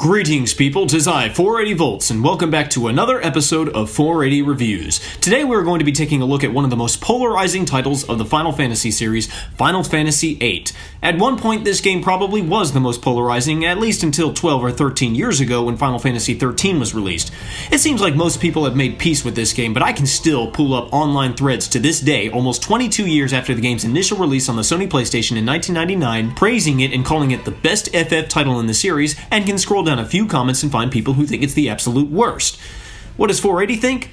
Greetings people, 'tis I, 480 Volts, and welcome back to another episode of 480 Reviews. Today we're going to be taking a look at one of the most polarizing titles of the Final Fantasy series, Final Fantasy VIII. At one point this game probably was the most polarizing, at least until 12 or 13 years ago when Final Fantasy XIII was released. It seems like most people have made peace with this game, but I can still pull up online threads to this day, almost 22 years after the game's initial release on the Sony PlayStation in 1999, praising it and calling it the best FF title in the series, and can scroll down a few comments and find people who think it's the absolute worst. What does 480 think?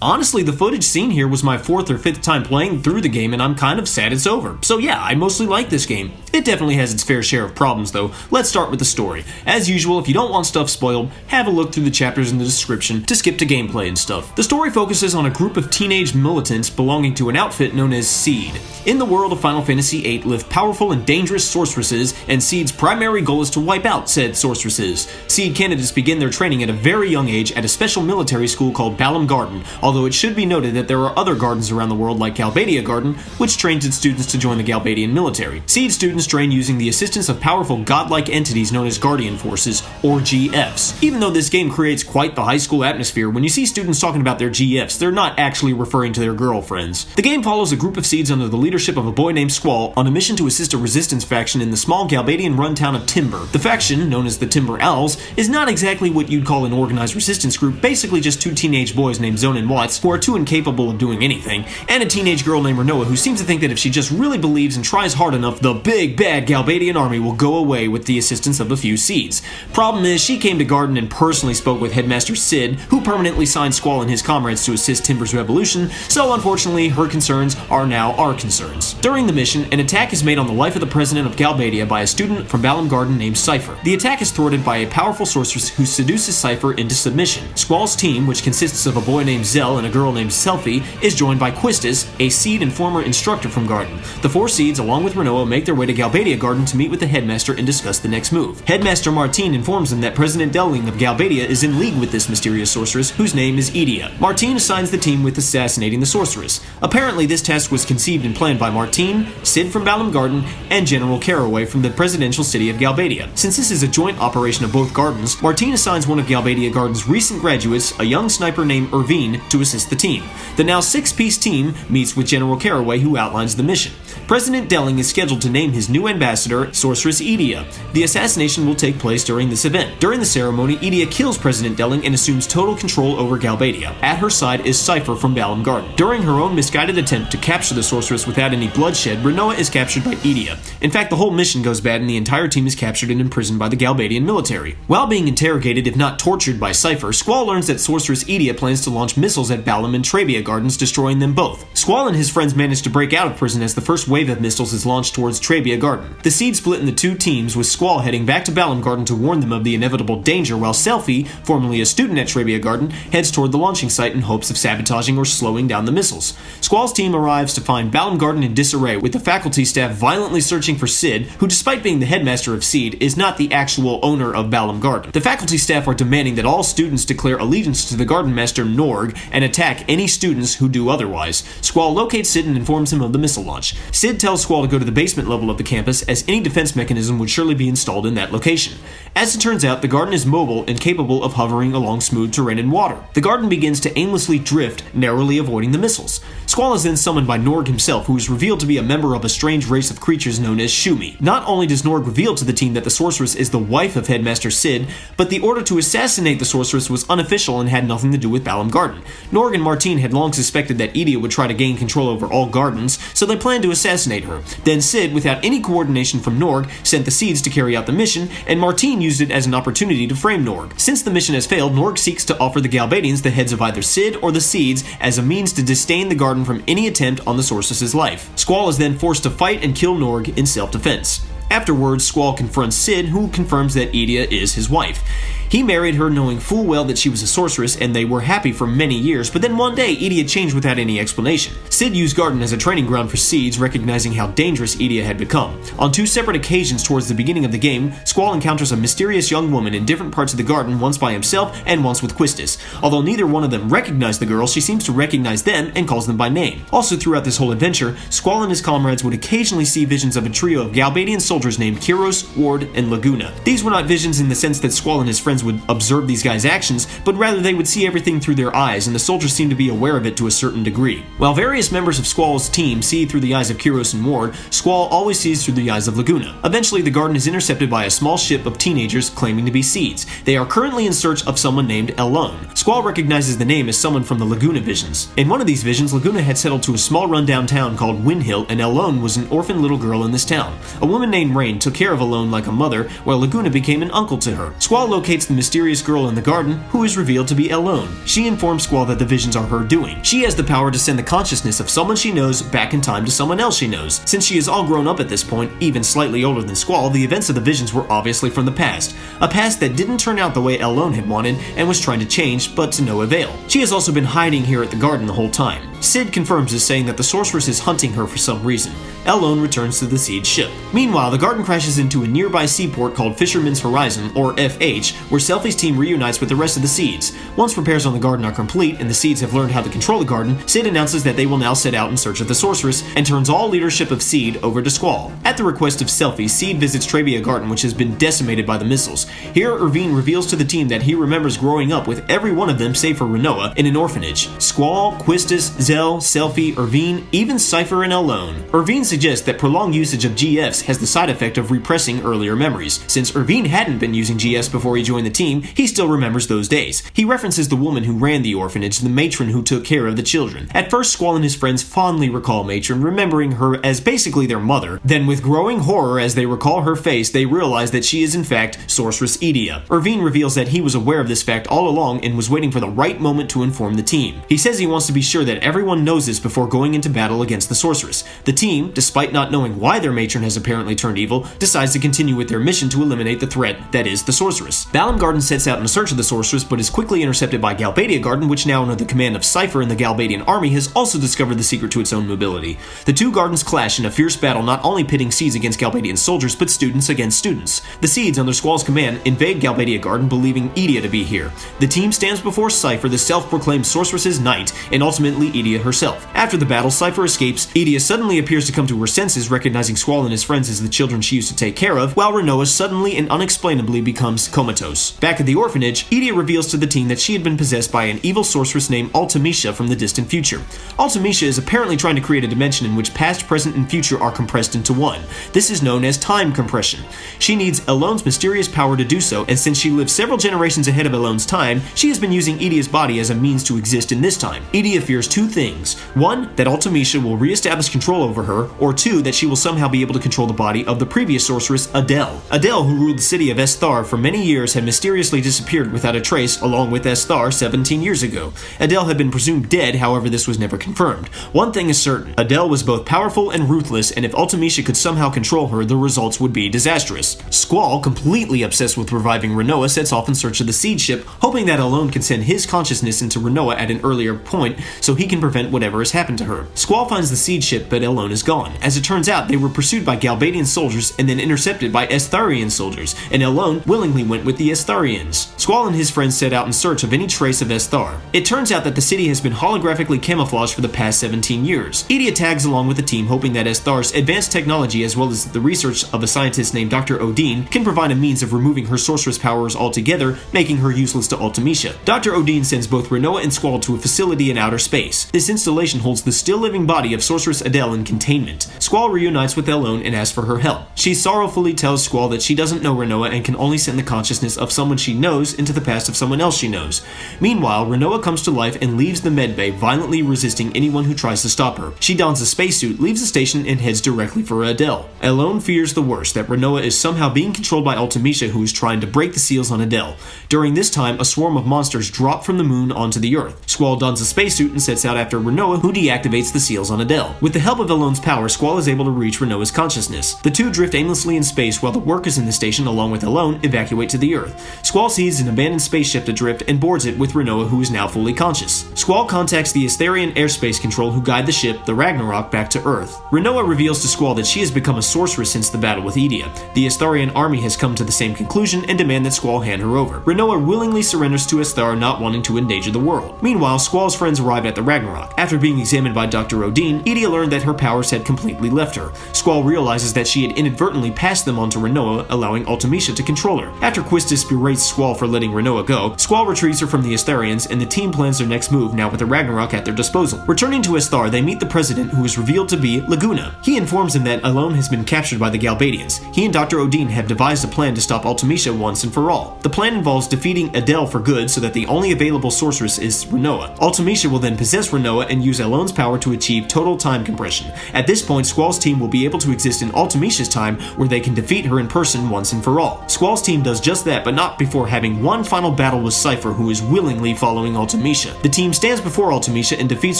Honestly, the footage seen here was my 4th or 5th time playing through the game, and I'm kind of sad it's over. So yeah, I mostly like this game. It definitely has its fair share of problems though. Let's start with the story. As usual, if you don't want stuff spoiled, have a look through the chapters in the description to skip to gameplay and stuff. The story focuses on a group of teenage militants belonging to an outfit known as Seed. In the world of Final Fantasy VIII live powerful and dangerous sorceresses, and Seed's primary goal is to wipe out said sorceresses. Seed candidates begin their training at a very young age at a special military school called Balam Garden, although it should be noted that there are other gardens around the world like Galbadia Garden, which trains its students to join the Galbadian military. Seed students train using the assistance of powerful godlike entities known as Guardian Forces, or GFs. Even though this game creates quite the high school atmosphere, when you see students talking about their GFs, they're not actually referring to their girlfriends. The game follows a group of Seeds under the leadership of a boy named Squall on a mission to assist a resistance faction in the small Galbadian run town of Timber. The faction, known as the Timber Owls, is not exactly what you'd call an organized resistance group, basically just two teenage boys named Zone and Watts who are too incapable of doing anything, and a teenage girl named Renoa who seems to think that if she just really believes and tries hard enough, the big bad Galbadian army will go away with the assistance of a few Seeds. Problem is, she came to Garden and personally spoke with Headmaster Cid, who permanently signed Squall and his comrades to assist Timber's revolution, so unfortunately her concerns are now our concerns. During the mission, an attack is made on the life of the president of Galbadia by a student from Balam Garden named Cypher. The attack is thwarted by a powerful sorceress who seduces Cypher into submission. Squall's team, which consists of a boy named Zell and a girl named Selfie, is joined by Quistis, a Seed and former instructor from Garden. The four Seeds, along with Renoa, make their way to Galbadia Garden to meet with the headmaster and discuss the next move. Headmaster Martine informs them that President Delling of Galbadia is in league with this mysterious sorceress, whose name is Edea. Martine assigns the team with assassinating the sorceress. Apparently, this task was conceived and planned by Martine, Cid from Balam Garden, and General Caraway from the presidential city of Galbadia. Since this is a joint operation of both gardens, Martine assigns one of Galbadia Garden's recent graduates, a young sniper named Irvine, to assist the team. The now 6-piece team meets with General Caraway, who outlines the mission. President Delling is scheduled to name his new ambassador, Sorceress Edea. The assassination will take place during this event. During the ceremony, Edea kills President Delling and assumes total control over Galbadia. At her side is Cypher from Balam Garden. During her own misguided attempt to capture the sorceress without any bloodshed, Renoa is captured by Edea. In fact, the whole mission goes bad and the entire team is captured and imprisoned by the Galbadian military. While being interrogated, if not tortured by Cypher, Squall learns that Sorceress Edea plans to launch missiles at Balam and Trabia Gardens, destroying them both. Squall and his friends manage to break out of prison as the first wave of missiles is launched towards Trabia Garden. The Seed split into two teams, with Squall heading back to Balam Garden to warn them of the inevitable danger, while Selfie, formerly a student at Trabia Garden, heads toward the launching site in hopes of sabotaging or slowing down the missiles. Squall's team arrives to find Balam Garden in disarray, with the faculty staff violently searching for Cid, who despite being the headmaster of Seed, is not the actual owner of Balam Garden. The faculty staff are demanding that all students declare allegiance to the Garden Master Norg and attack any students who do otherwise. Squall locates Cid and informs him of the missile launch. Cid tells Squall to go to the basement level of the campus, as any defense mechanism would surely be installed in that location. As it turns out, the garden is mobile and capable of hovering along smooth terrain and water. The garden begins to aimlessly drift, narrowly avoiding the missiles. Squall is then summoned by Norg himself, who is revealed to be a member of a strange race of creatures known as Shumi. Not only does Norg reveal to the team that the sorceress is the wife of Headmaster Cid, but the order to assassinate the sorceress was unofficial and had nothing to do with Balam Garden. Norg and Martine had long suspected that Edea would try to gain control over all gardens, so they planned to assassinate her. Then Cid, without any coordination from Norg, sent the Seeds to carry out the mission, and Martine used it as an opportunity to frame Norg. Since the mission has failed, Norg seeks to offer the Galbadians the heads of either Cid or the Seeds as a means to disdain the garden from any attempt on the sorceress's life. Squall is then forced to fight and kill Norg in self-defense. Afterwards, Squall confronts Cid, who confirms that Edea is his wife. He married her knowing full well that she was a sorceress, and they were happy for many years, but then one day, Edea changed without any explanation. Sid used Garden as a training ground for seeds, recognizing how dangerous Edea had become. On 2 separate occasions towards the beginning of the game, Squall encounters a mysterious young woman in different parts of the garden, once by himself and once with Quistis. Although neither one of them recognize the girl, she seems to recognize them and calls them by name. Also throughout this whole adventure, Squall and his comrades would occasionally see visions of a trio of Galbadian soldiers named Kyros, Ward, and Laguna. These were not visions in the sense that Squall and his friends would observe these guys' actions, but rather they would see everything through their eyes, and the soldiers seemed to be aware of it to a certain degree. While various members of Squall's team see through the eyes of Kyros and Ward, Squall always sees through the eyes of Laguna. Eventually, the garden is intercepted by a small ship of teenagers claiming to be seeds. They are currently in search of someone named Elone. Squall recognizes the name as someone from the Laguna visions. In one of these visions, Laguna had settled to a small rundown town called Windhill, and Elone was an orphan little girl in this town. A woman named Rain took care of Elone like a mother, while Laguna became an uncle to her. Squall locates the mysterious girl in the garden, who is revealed to be Elone. She informs Squall that the visions are her doing. She has the power to send the consciousness of someone she knows back in time to someone else she knows. Since she is all grown up at this point, even slightly older than Squall, the events of the visions were obviously from the past. A past that didn't turn out the way Elone had wanted and was trying to change, but to no avail. She has also been hiding here at the garden the whole time. Sid confirms this, saying that the sorceress is hunting her for some reason. Elone returns to the Seed ship. Meanwhile, the garden crashes into a nearby seaport called Fisherman's Horizon, or FH, where Selphie's team reunites with the rest of the Seeds. Once repairs on the garden are complete and the Seeds have learned how to control the garden, Sid announces that they will now set out in search of the sorceress and turns all leadership of Seed over to Squall. At the request of Selphie, Seed visits Trebia Garden, which has been decimated by the missiles. Here, Irvine reveals to the team that he remembers growing up with every one of them save for Renoa in an orphanage. Squall, Quistis, Zell, Selphie, Irvine, even Cypher and Elone. Irvine suggests that prolonged usage of GFs has the side effect of repressing earlier memories. Since Irvine hadn't been using GFs before he joined the team, he still remembers those days. He references the woman who ran the orphanage, the matron who took care of the children. At first, Squall and his friends fondly recall Matron, remembering her as basically their mother. Then, with growing horror as they recall her face, they realize that she is in fact Sorceress Edea. Irvine reveals that he was aware of this fact all along and was waiting for the right moment to inform the team. He says he wants to be sure that everyone knows this before going into battle against the sorceress. The team, despite not knowing why their matron has apparently turned evil, decides to continue with their mission to eliminate the threat that is the sorceress. Balam Garden sets out in search of the sorceress, but is quickly intercepted by Galbadia Garden, which now under the command of Cypher and the Galbadian army has also discovered the secret to its own mobility. The two gardens clash in a fierce battle, not only pitting Seeds against Galbadian soldiers, but students against students. The Seeds, under Squall's command, invade Galbadia Garden, believing Edea to be here. The team stands before Cypher, the self-proclaimed sorceress's knight, and ultimately Edea herself. After the battle, Cypher escapes. Edea suddenly appears to come to her senses, recognizing Squall and his friends as the children she used to take care of, while Renoa suddenly and unexplainably becomes comatose. Back at the orphanage, Edea reveals to the team that she had been possessed by an evil sorceress named Ultimecia from the distant future. Ultimecia is apparently trying to create a dimension in which past, present, and future are compressed into one. This is known as time compression. She needs Elone's mysterious power to do so, and since she lived several generations ahead of Elone's time, she has been using Edea's body as a means to exist in this time. Edea fears two things. One, that Ultimecia will re-establish control over her, or two, that she will somehow be able to control the body of the previous sorceress, Adele. Adele, who ruled the city of Esthar for many years, had mysteriously disappeared without a trace along with Esthar 17 years ago. Adele had been presumed dead, however this was never confirmed. One thing is certain, Adele was both powerful and ruthless, and if Ultimecia could somehow control her, the results would be disastrous. Squall, completely obsessed with reviving Renoa, sets off in search of the Seed ship, hoping that Elone can send his consciousness into Renoa at an earlier point so he can prevent whatever has happened to her. Squall finds the Seed ship, but Elone is gone. As it turns out, they were pursued by Galbadian soldiers and then intercepted by Estharian soldiers, and Elone willingly went with the Estharians. Squall and his friends set out in search of any trace of Esthar. It turns out that the city has been holographically camouflaged for the past 17 years. Edea tags along with the team, hoping that Esthar's advanced technology as well as the research of a scientist named Dr. Odin can provide a means of removing her sorceress powers altogether, making her useless to Ultimecia. Dr. Odin sends both Renoa and Squall to a facility in outer space. This installation holds the still living body of sorceress Adele in containment. Squall reunites with Elone and asks for her help. She sorrowfully tells Squall that she doesn't know Renoa and can only send the consciousness of someone she knows into the past of someone else she knows. Meanwhile, Renoa comes to life and leaves the medbay, violently resisting anyone who tries to stop her. She dons a spacesuit, leaves the station, and heads directly for Adele. Elone fears the worst, that Renoa is somehow being controlled by Ultimecia, who is trying to break the seals on Adele. During this time, a swarm of monsters drop from the moon onto the Earth. Squall dons a spacesuit and sets out after Renoa, who deactivates the seals on Adele. With the help of Elone's power, Squall is able to reach Renoa's consciousness. The two drift aimlessly in space while the workers in the station, along with Elone, evacuate to the Earth. Squall sees an abandoned spaceship adrift and boards it with Rinoa, who is now fully conscious. Squall contacts the Astharian airspace control who guide the ship, the Ragnarok, back to Earth. Rinoa reveals to Squall that she has become a sorceress since the battle with Edea. The Astharian army has come to the same conclusion and demand that Squall hand her over. Rinoa willingly surrenders to Asthar, not wanting to endanger the world. Meanwhile, Squall's friends arrive at the Ragnarok. After being examined by Dr. Odin, Edea learned that her powers had completely left her. Squall realizes that she had inadvertently passed them on to Rinoa, allowing Ultimecia to control her. After Quistis berates Squall for letting Rinoa go, Squall retrieves her from the Astharians, and the team plans their next move, now with the Ragnarok at their disposal. Returning to Asthar, they meet the president, who is revealed to be Laguna. He informs them that Alone has been captured by the Galbadians. He and Dr. Odin have devised a plan to stop Ultimecia once and for all. The plan involves defeating Adele for good so that the only available sorceress is Rinoa. Ultimecia will then possess Rinoa and use Alone's power to achieve total time compression. At this point, Squall's team will be able to exist in Ultimecia's time, where they can defeat her in person once and for all. Squall's team does just that, but not before having one final battle with Cypher, who is willingly following Ultimecia. The team stands before Ultimecia and defeats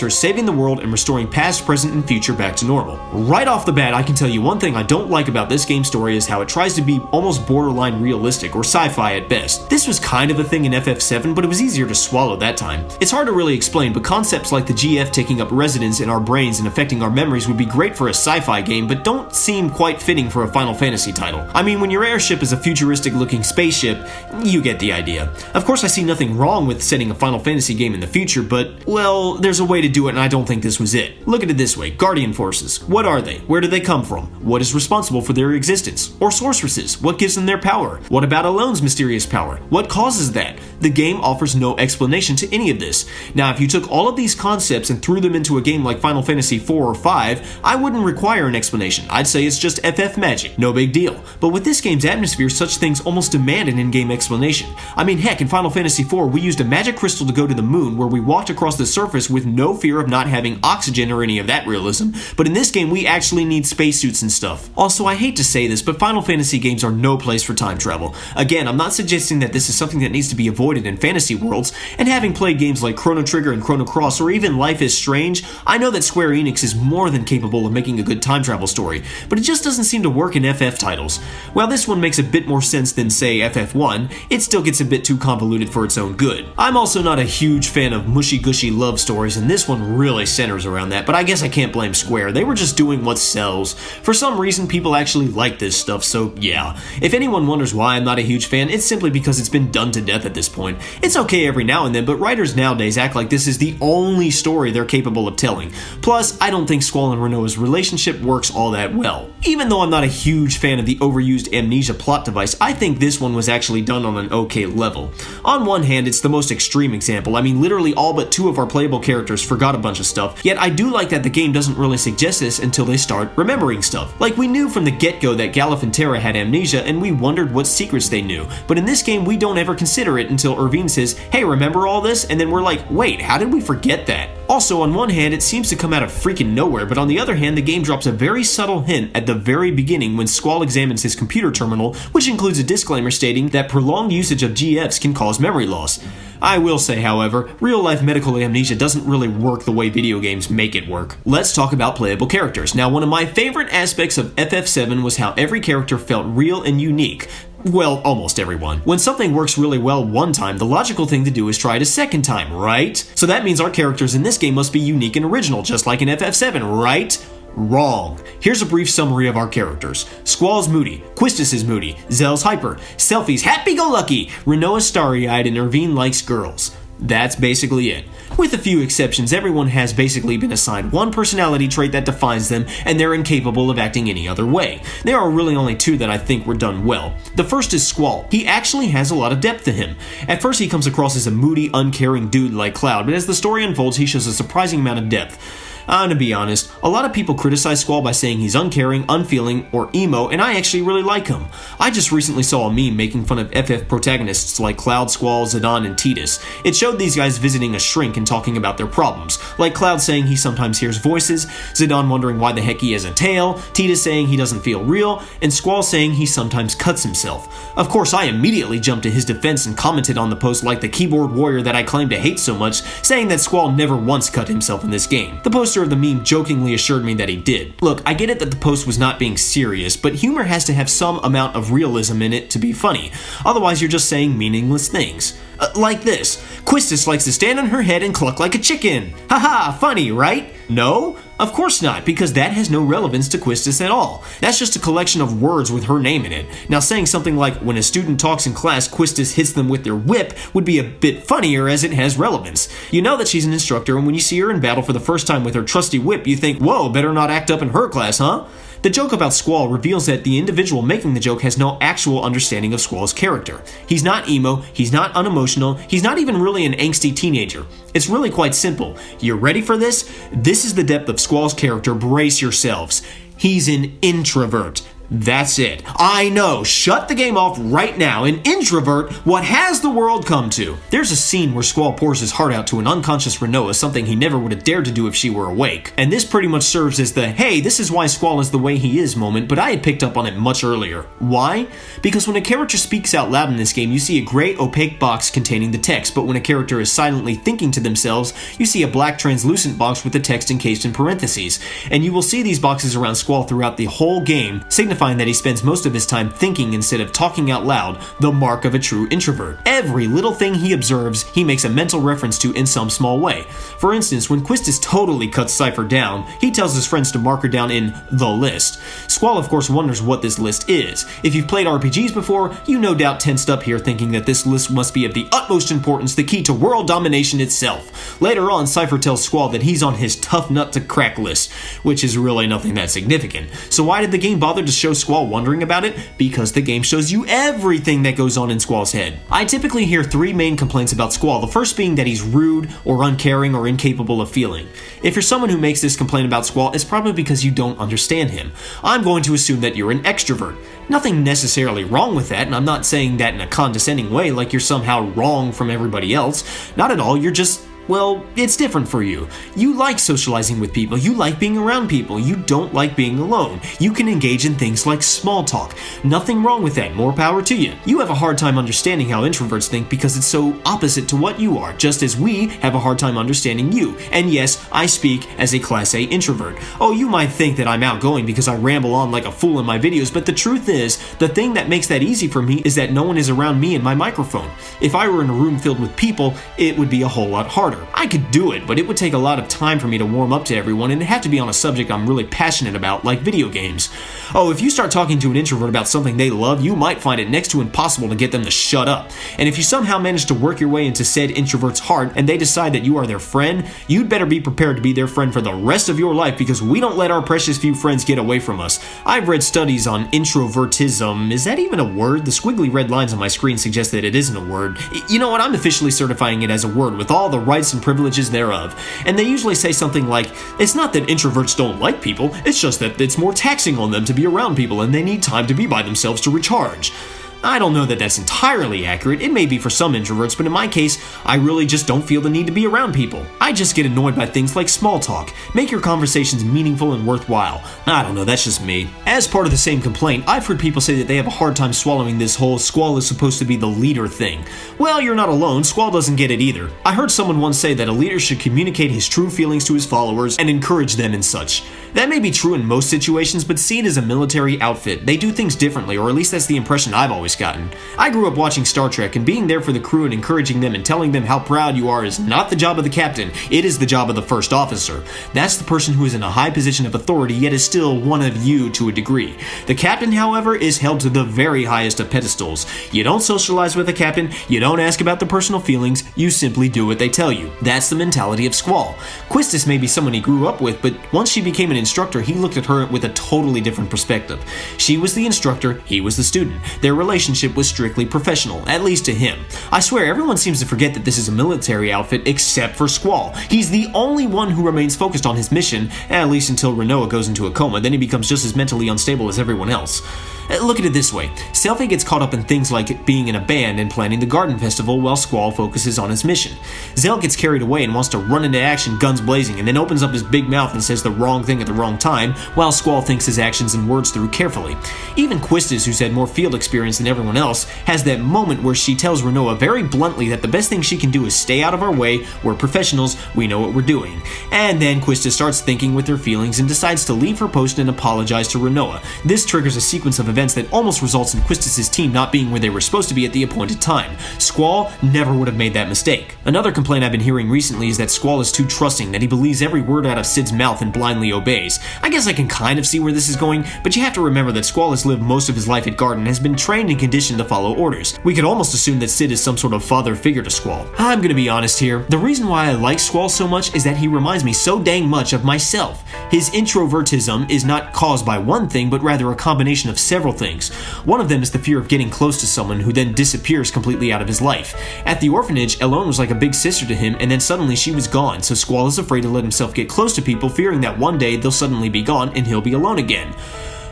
her, saving the world and restoring past, present, and future back to normal. Right off the bat, I can tell you one thing I don't like about this game's story is how it tries to be almost borderline realistic or sci-fi at best. This was kind of a thing in FF7, but it was easier to swallow that time. It's hard to really explain, but concepts like the GF taking up residence in our brains and affecting our memories would be great for a sci-fi game, but don't seem quite fitting for a Final Fantasy title. I mean, when your airship is a futuristic-looking spaceship, you get the idea. Of course, I see nothing wrong with setting a Final Fantasy game in the future, but, well, there's a way to do it, and I don't think this was it. Look at it this way. Guardian Forces. What are they? Where do they come from? What is responsible for their existence? Or sorceresses? What gives them their power? What about Alone's mysterious power? What causes that? The game offers no explanation to any of this. Now, if you took all of these concepts and threw them into a game like Final Fantasy IV or V, I wouldn't require an explanation. I'd say it's just FF magic. No big deal. But with this game's atmosphere, such things almost demand an in-game explanation. I mean, heck, in Final Fantasy IV, we used a magic crystal to go to the moon, where we walked across the surface with no fear of not having oxygen or any of that realism. But in this game, we actually need spacesuits and stuff. Also, I hate to say this, but Final Fantasy games are no place for time travel. Again, I'm not suggesting that this is something that needs to be avoided in fantasy worlds, and having played games like Chrono Trigger and Chrono Cross, or even Life is Strange, I know that Square-Enix is more than capable of making a good time travel story, but it just doesn't seem to work in FF titles. While this one makes a bit more sense than, say, FF1, it still gets a bit too convoluted for its own good. I'm also not a huge fan of mushy-gushy love stories, and this one really centers around that, but I guess I can't blame Square. They were just doing what sells. For some reason, people actually like this stuff, so yeah. If anyone wonders why I'm not a huge fan, it's simply because it's been done to death at this point. It's okay every now and then, but writers nowadays act like this is the only story they're capable of telling. Plus, I don't think Squall and Rinoa's relationship works all that well. Even though I'm not a huge fan of the overused amnesia plot device, I think this one was actually done on an okay level. On one hand, it's the most extreme example. I mean, literally all but two of our playable characters forgot a bunch of stuff, yet I do like that the game doesn't really suggest this until they start remembering stuff. Like, we knew from the get-go that Galuf and Terra had amnesia, and we wondered what secrets they knew, but in this game we don't ever consider it until Irvine says, "Hey, remember all this?" And then we're like, wait, how did we forget that? Also, on one hand, it seems to come out of freaking nowhere, but on the other hand, the game drops a very subtle hint at the very beginning when Squall examines his computer terminal, which includes a disclaimer stating that prolonged usage of GFs can cause memory loss. I will say, however, real-life medical amnesia doesn't really work the way video games make it work. Let's talk about playable characters. Now, one of my favorite aspects of FF7 was how every character felt real and unique. Well, almost everyone. When something works really well one time, the logical thing to do is try it a second time, right? So that means our characters in this game must be unique and original, just like in FF7, right? Wrong. Here's a brief summary of our characters. Squall's moody, Quistis is moody, Zell's hyper, Selphie's happy-go-lucky, Rinoa's starry-eyed, and Irvine likes girls. That's basically it. With a few exceptions, everyone has basically been assigned one personality trait that defines them, and they're incapable of acting any other way. There are really only two that I think were done well. The first is Squall. He actually has a lot of depth to him. At first he comes across as a moody, uncaring dude like Cloud, but as the story unfolds he shows a surprising amount of depth. To be honest, a lot of people criticize Squall by saying he's uncaring, unfeeling, or emo, and I actually really like him. I just recently saw a meme making fun of FF protagonists like Cloud, Squall, Zidane, and Tidus. It showed these guys visiting a shrink and talking about their problems, like Cloud saying he sometimes hears voices, Zidane wondering why the heck he has a tail, Tidus saying he doesn't feel real, and Squall saying he sometimes cuts himself. Of course, I immediately jumped to his defense and commented on the post like the keyboard warrior that I claim to hate so much, saying that Squall never once cut himself in this game. The poster poster of the meme jokingly assured me that he did. Look, I get it that the post was not being serious, but humor has to have some amount of realism in it to be funny. Otherwise, you're just saying meaningless things. Like this. Quistis likes to stand on her head and cluck like a chicken. Haha, funny, right? No? Of course not, because that has no relevance to Quistis at all. That's just a collection of words with her name in it. Now, saying something like, when a student talks in class, Quistis hits them with their whip would be a bit funnier as it has relevance. You know that she's an instructor, and when you see her in battle for the first time with her trusty whip, you think, whoa, better not act up in her class, huh? The joke about Squall reveals that the individual making the joke has no actual understanding of Squall's character. He's not emo, he's not unemotional, he's not even really an angsty teenager. It's really quite simple. You're ready for this? This is the depth of Squall's character, brace yourselves. He's an introvert. That's it. I know, shut the game off right now. An introvert, what has the world come to? There's a scene where Squall pours his heart out to an unconscious Renoa, something he never would have dared to do if she were awake. And this pretty much serves as the, hey, this is why Squall is the way he is moment, but I had picked up on it much earlier. Why? Because when a character speaks out loud in this game, you see a gray opaque box containing the text, but when a character is silently thinking to themselves, you see a black translucent box with the text encased in parentheses. And you will see these boxes around Squall throughout the whole game, signifying that he spends most of his time thinking instead of talking out loud, the mark of a true introvert. Every little thing he observes, he makes a mental reference to in some small way. For instance, when Quistis totally cuts Cypher down, he tells his friends to mark her down in the list. Squall of course wonders what this list is. If you've played RPGs before, you no doubt tensed up here thinking that this list must be of the utmost importance, the key to world domination itself. Later on, Cypher tells Squall that he's on his tough nut to crack list, which is really nothing that significant. So why did the game bother to show Squall wondering about it? Because the game shows you everything that goes on in Squall's head. I typically hear three main complaints about Squall, the first being that he's rude or uncaring or incapable of feeling. If you're someone who makes this complaint about Squall, it's probably because you don't understand him. I'm going to assume that you're an extrovert. Nothing necessarily wrong with that, and I'm not saying that in a condescending way like you're somehow wrong from everybody else. Not at all, you're just, well, it's different for you. You like socializing with people, you like being around people, you don't like being alone. You can engage in things like small talk. Nothing wrong with that, more power to you. You have a hard time understanding how introverts think because it's so opposite to what you are, just as we have a hard time understanding you. And yes, I speak as a Class A introvert. Oh, you might think that I'm outgoing because I ramble on like a fool in my videos, but the truth is, the thing that makes that easy for me is that no one is around me and my microphone. If I were in a room filled with people, it would be a whole lot harder. I could do it, but it would take a lot of time for me to warm up to everyone, and it'd have to be on a subject I'm really passionate about, like video games. Oh, if you start talking to an introvert about something they love, you might find it next to impossible to get them to shut up. And if you somehow manage to work your way into said introvert's heart, and they decide that you are their friend, you'd better be prepared to be their friend for the rest of your life, because we don't let our precious few friends get away from us. I've read studies on introvertism. Is that even a word? The squiggly red lines on my screen suggest that it isn't a word. You know what? I'm officially certifying it as a word with all the rights and privileges thereof. And they usually say something like, it's not that introverts don't like people, it's just that it's more taxing on them to be around people and they need time to be by themselves to recharge. I don't know that that's entirely accurate. It may be for some introverts, but in my case, I really just don't feel the need to be around people. I just get annoyed by things like small talk. Make your conversations meaningful and worthwhile. I don't know, that's just me. As part of the same complaint, I've heard people say that they have a hard time swallowing this whole Squall is supposed to be the leader thing. Well, you're not alone. Squall doesn't get it either. I heard someone once say that a leader should communicate his true feelings to his followers and encourage them and such. That may be true in most situations, but see it as a military outfit. They do things differently, or at least that's the impression I've always gotten. I grew up watching Star Trek, and being there for the crew and encouraging them and telling them how proud you are is not the job of the captain, it is the job of the first officer. That's the person who is in a high position of authority, yet is still one of you to a degree. The captain, however, is held to the very highest of pedestals. You don't socialize with a captain, you don't ask about their personal feelings, you simply do what they tell you. That's the mentality of Squall. Quistis may be someone he grew up with, but once she became an instructor, he looked at her with a totally different perspective. She was the instructor, he was the student. Their relationship was strictly professional, at least to him. I swear, everyone seems to forget that this is a military outfit except for Squall. He's the only one who remains focused on his mission, at least until Renoa goes into a coma, then he becomes just as mentally unstable as everyone else. Look at it this way. Selphie gets caught up in things like being in a band and planning the garden festival while Squall focuses on his mission. Zell gets carried away and wants to run into action guns blazing and then opens up his big mouth and says the wrong thing at the wrong time while Squall thinks his actions and words through carefully. Even Quistis, who's had more field experience than everyone else, has that moment where she tells Renoa very bluntly that the best thing she can do is stay out of our way, we're professionals, we know what we're doing. And then Quistis starts thinking with her feelings and decides to leave her post and apologize to Renoa. This triggers a sequence of events that almost results in Quistis' team not being where they were supposed to be at the appointed time. Squall never would have made that mistake. Another complaint I've been hearing recently is that Squall is too trusting, that he believes every word out of Cid's mouth and blindly obeys. I guess I can kind of see where this is going, but you have to remember that Squall has lived most of his life at Garden and has been trained and conditioned to follow orders. We could almost assume that Cid is some sort of father figure to Squall. I'm gonna be honest here, the reason why I like Squall so much is that he reminds me so dang much of myself. His introvertism is not caused by one thing, but rather a combination of several things. One of them is the fear of getting close to someone who then disappears completely out of his life. At the orphanage, Elone was like a big sister to him, and then suddenly she was gone, so Squall is afraid to let himself get close to people, fearing that one day they'll suddenly be gone and he'll be alone again.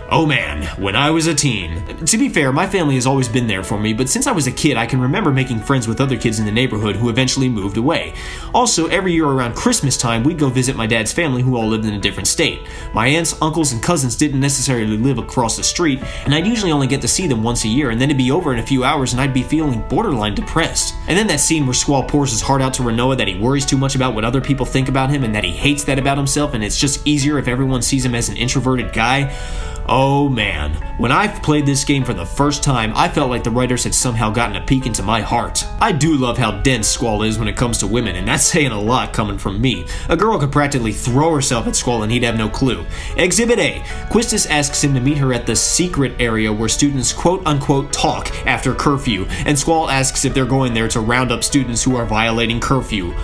Oh man, when I was a teen. To be fair, my family has always been there for me, but since I was a kid, I can remember making friends with other kids in the neighborhood who eventually moved away. Also, every year around Christmas time, we'd go visit my dad's family who all lived in a different state. My aunts, uncles, and cousins didn't necessarily live across the street, and I'd usually only get to see them once a year, and then it'd be over in a few hours and I'd be feeling borderline depressed. And then that scene where Squall pours his heart out to Renoa that he worries too much about what other people think about him and that he hates that about himself and it's just easier if everyone sees him as an introverted guy. Oh man, when I played this game for the first time, I felt like the writers had somehow gotten a peek into my heart. I do love how dense Squall is when it comes to women, and that's saying a lot coming from me. A girl could practically throw herself at Squall and he'd have no clue. Exhibit A. Quistis asks him to meet her at the secret area where students quote-unquote talk after curfew, and Squall asks if they're going there to round up students who are violating curfew.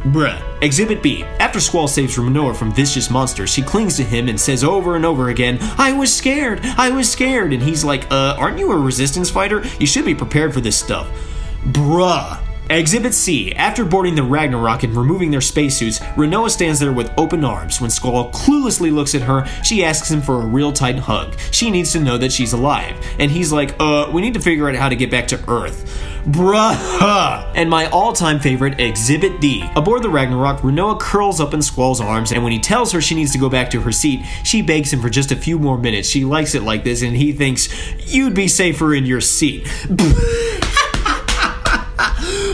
Bruh. Exhibit B. After Squall saves Renoa from vicious monsters, she clings to him and says over and over again, I was scared, and he's like, aren't you a resistance fighter? You should be prepared for this stuff. Bruh. Exhibit C. After boarding the Ragnarok and removing their spacesuits, Renoa stands there with open arms. When Squall cluelessly looks at her, she asks him for a real tight hug. She needs to know that she's alive. And he's like, we need to figure out how to get back to Earth. Bruh! And my all-time favorite, Exhibit D. Aboard the Ragnarok, Renoa curls up in Squall's arms, and when he tells her she needs to go back to her seat, she begs him for just a few more minutes. She likes it like this, and he thinks, you'd be safer in your seat.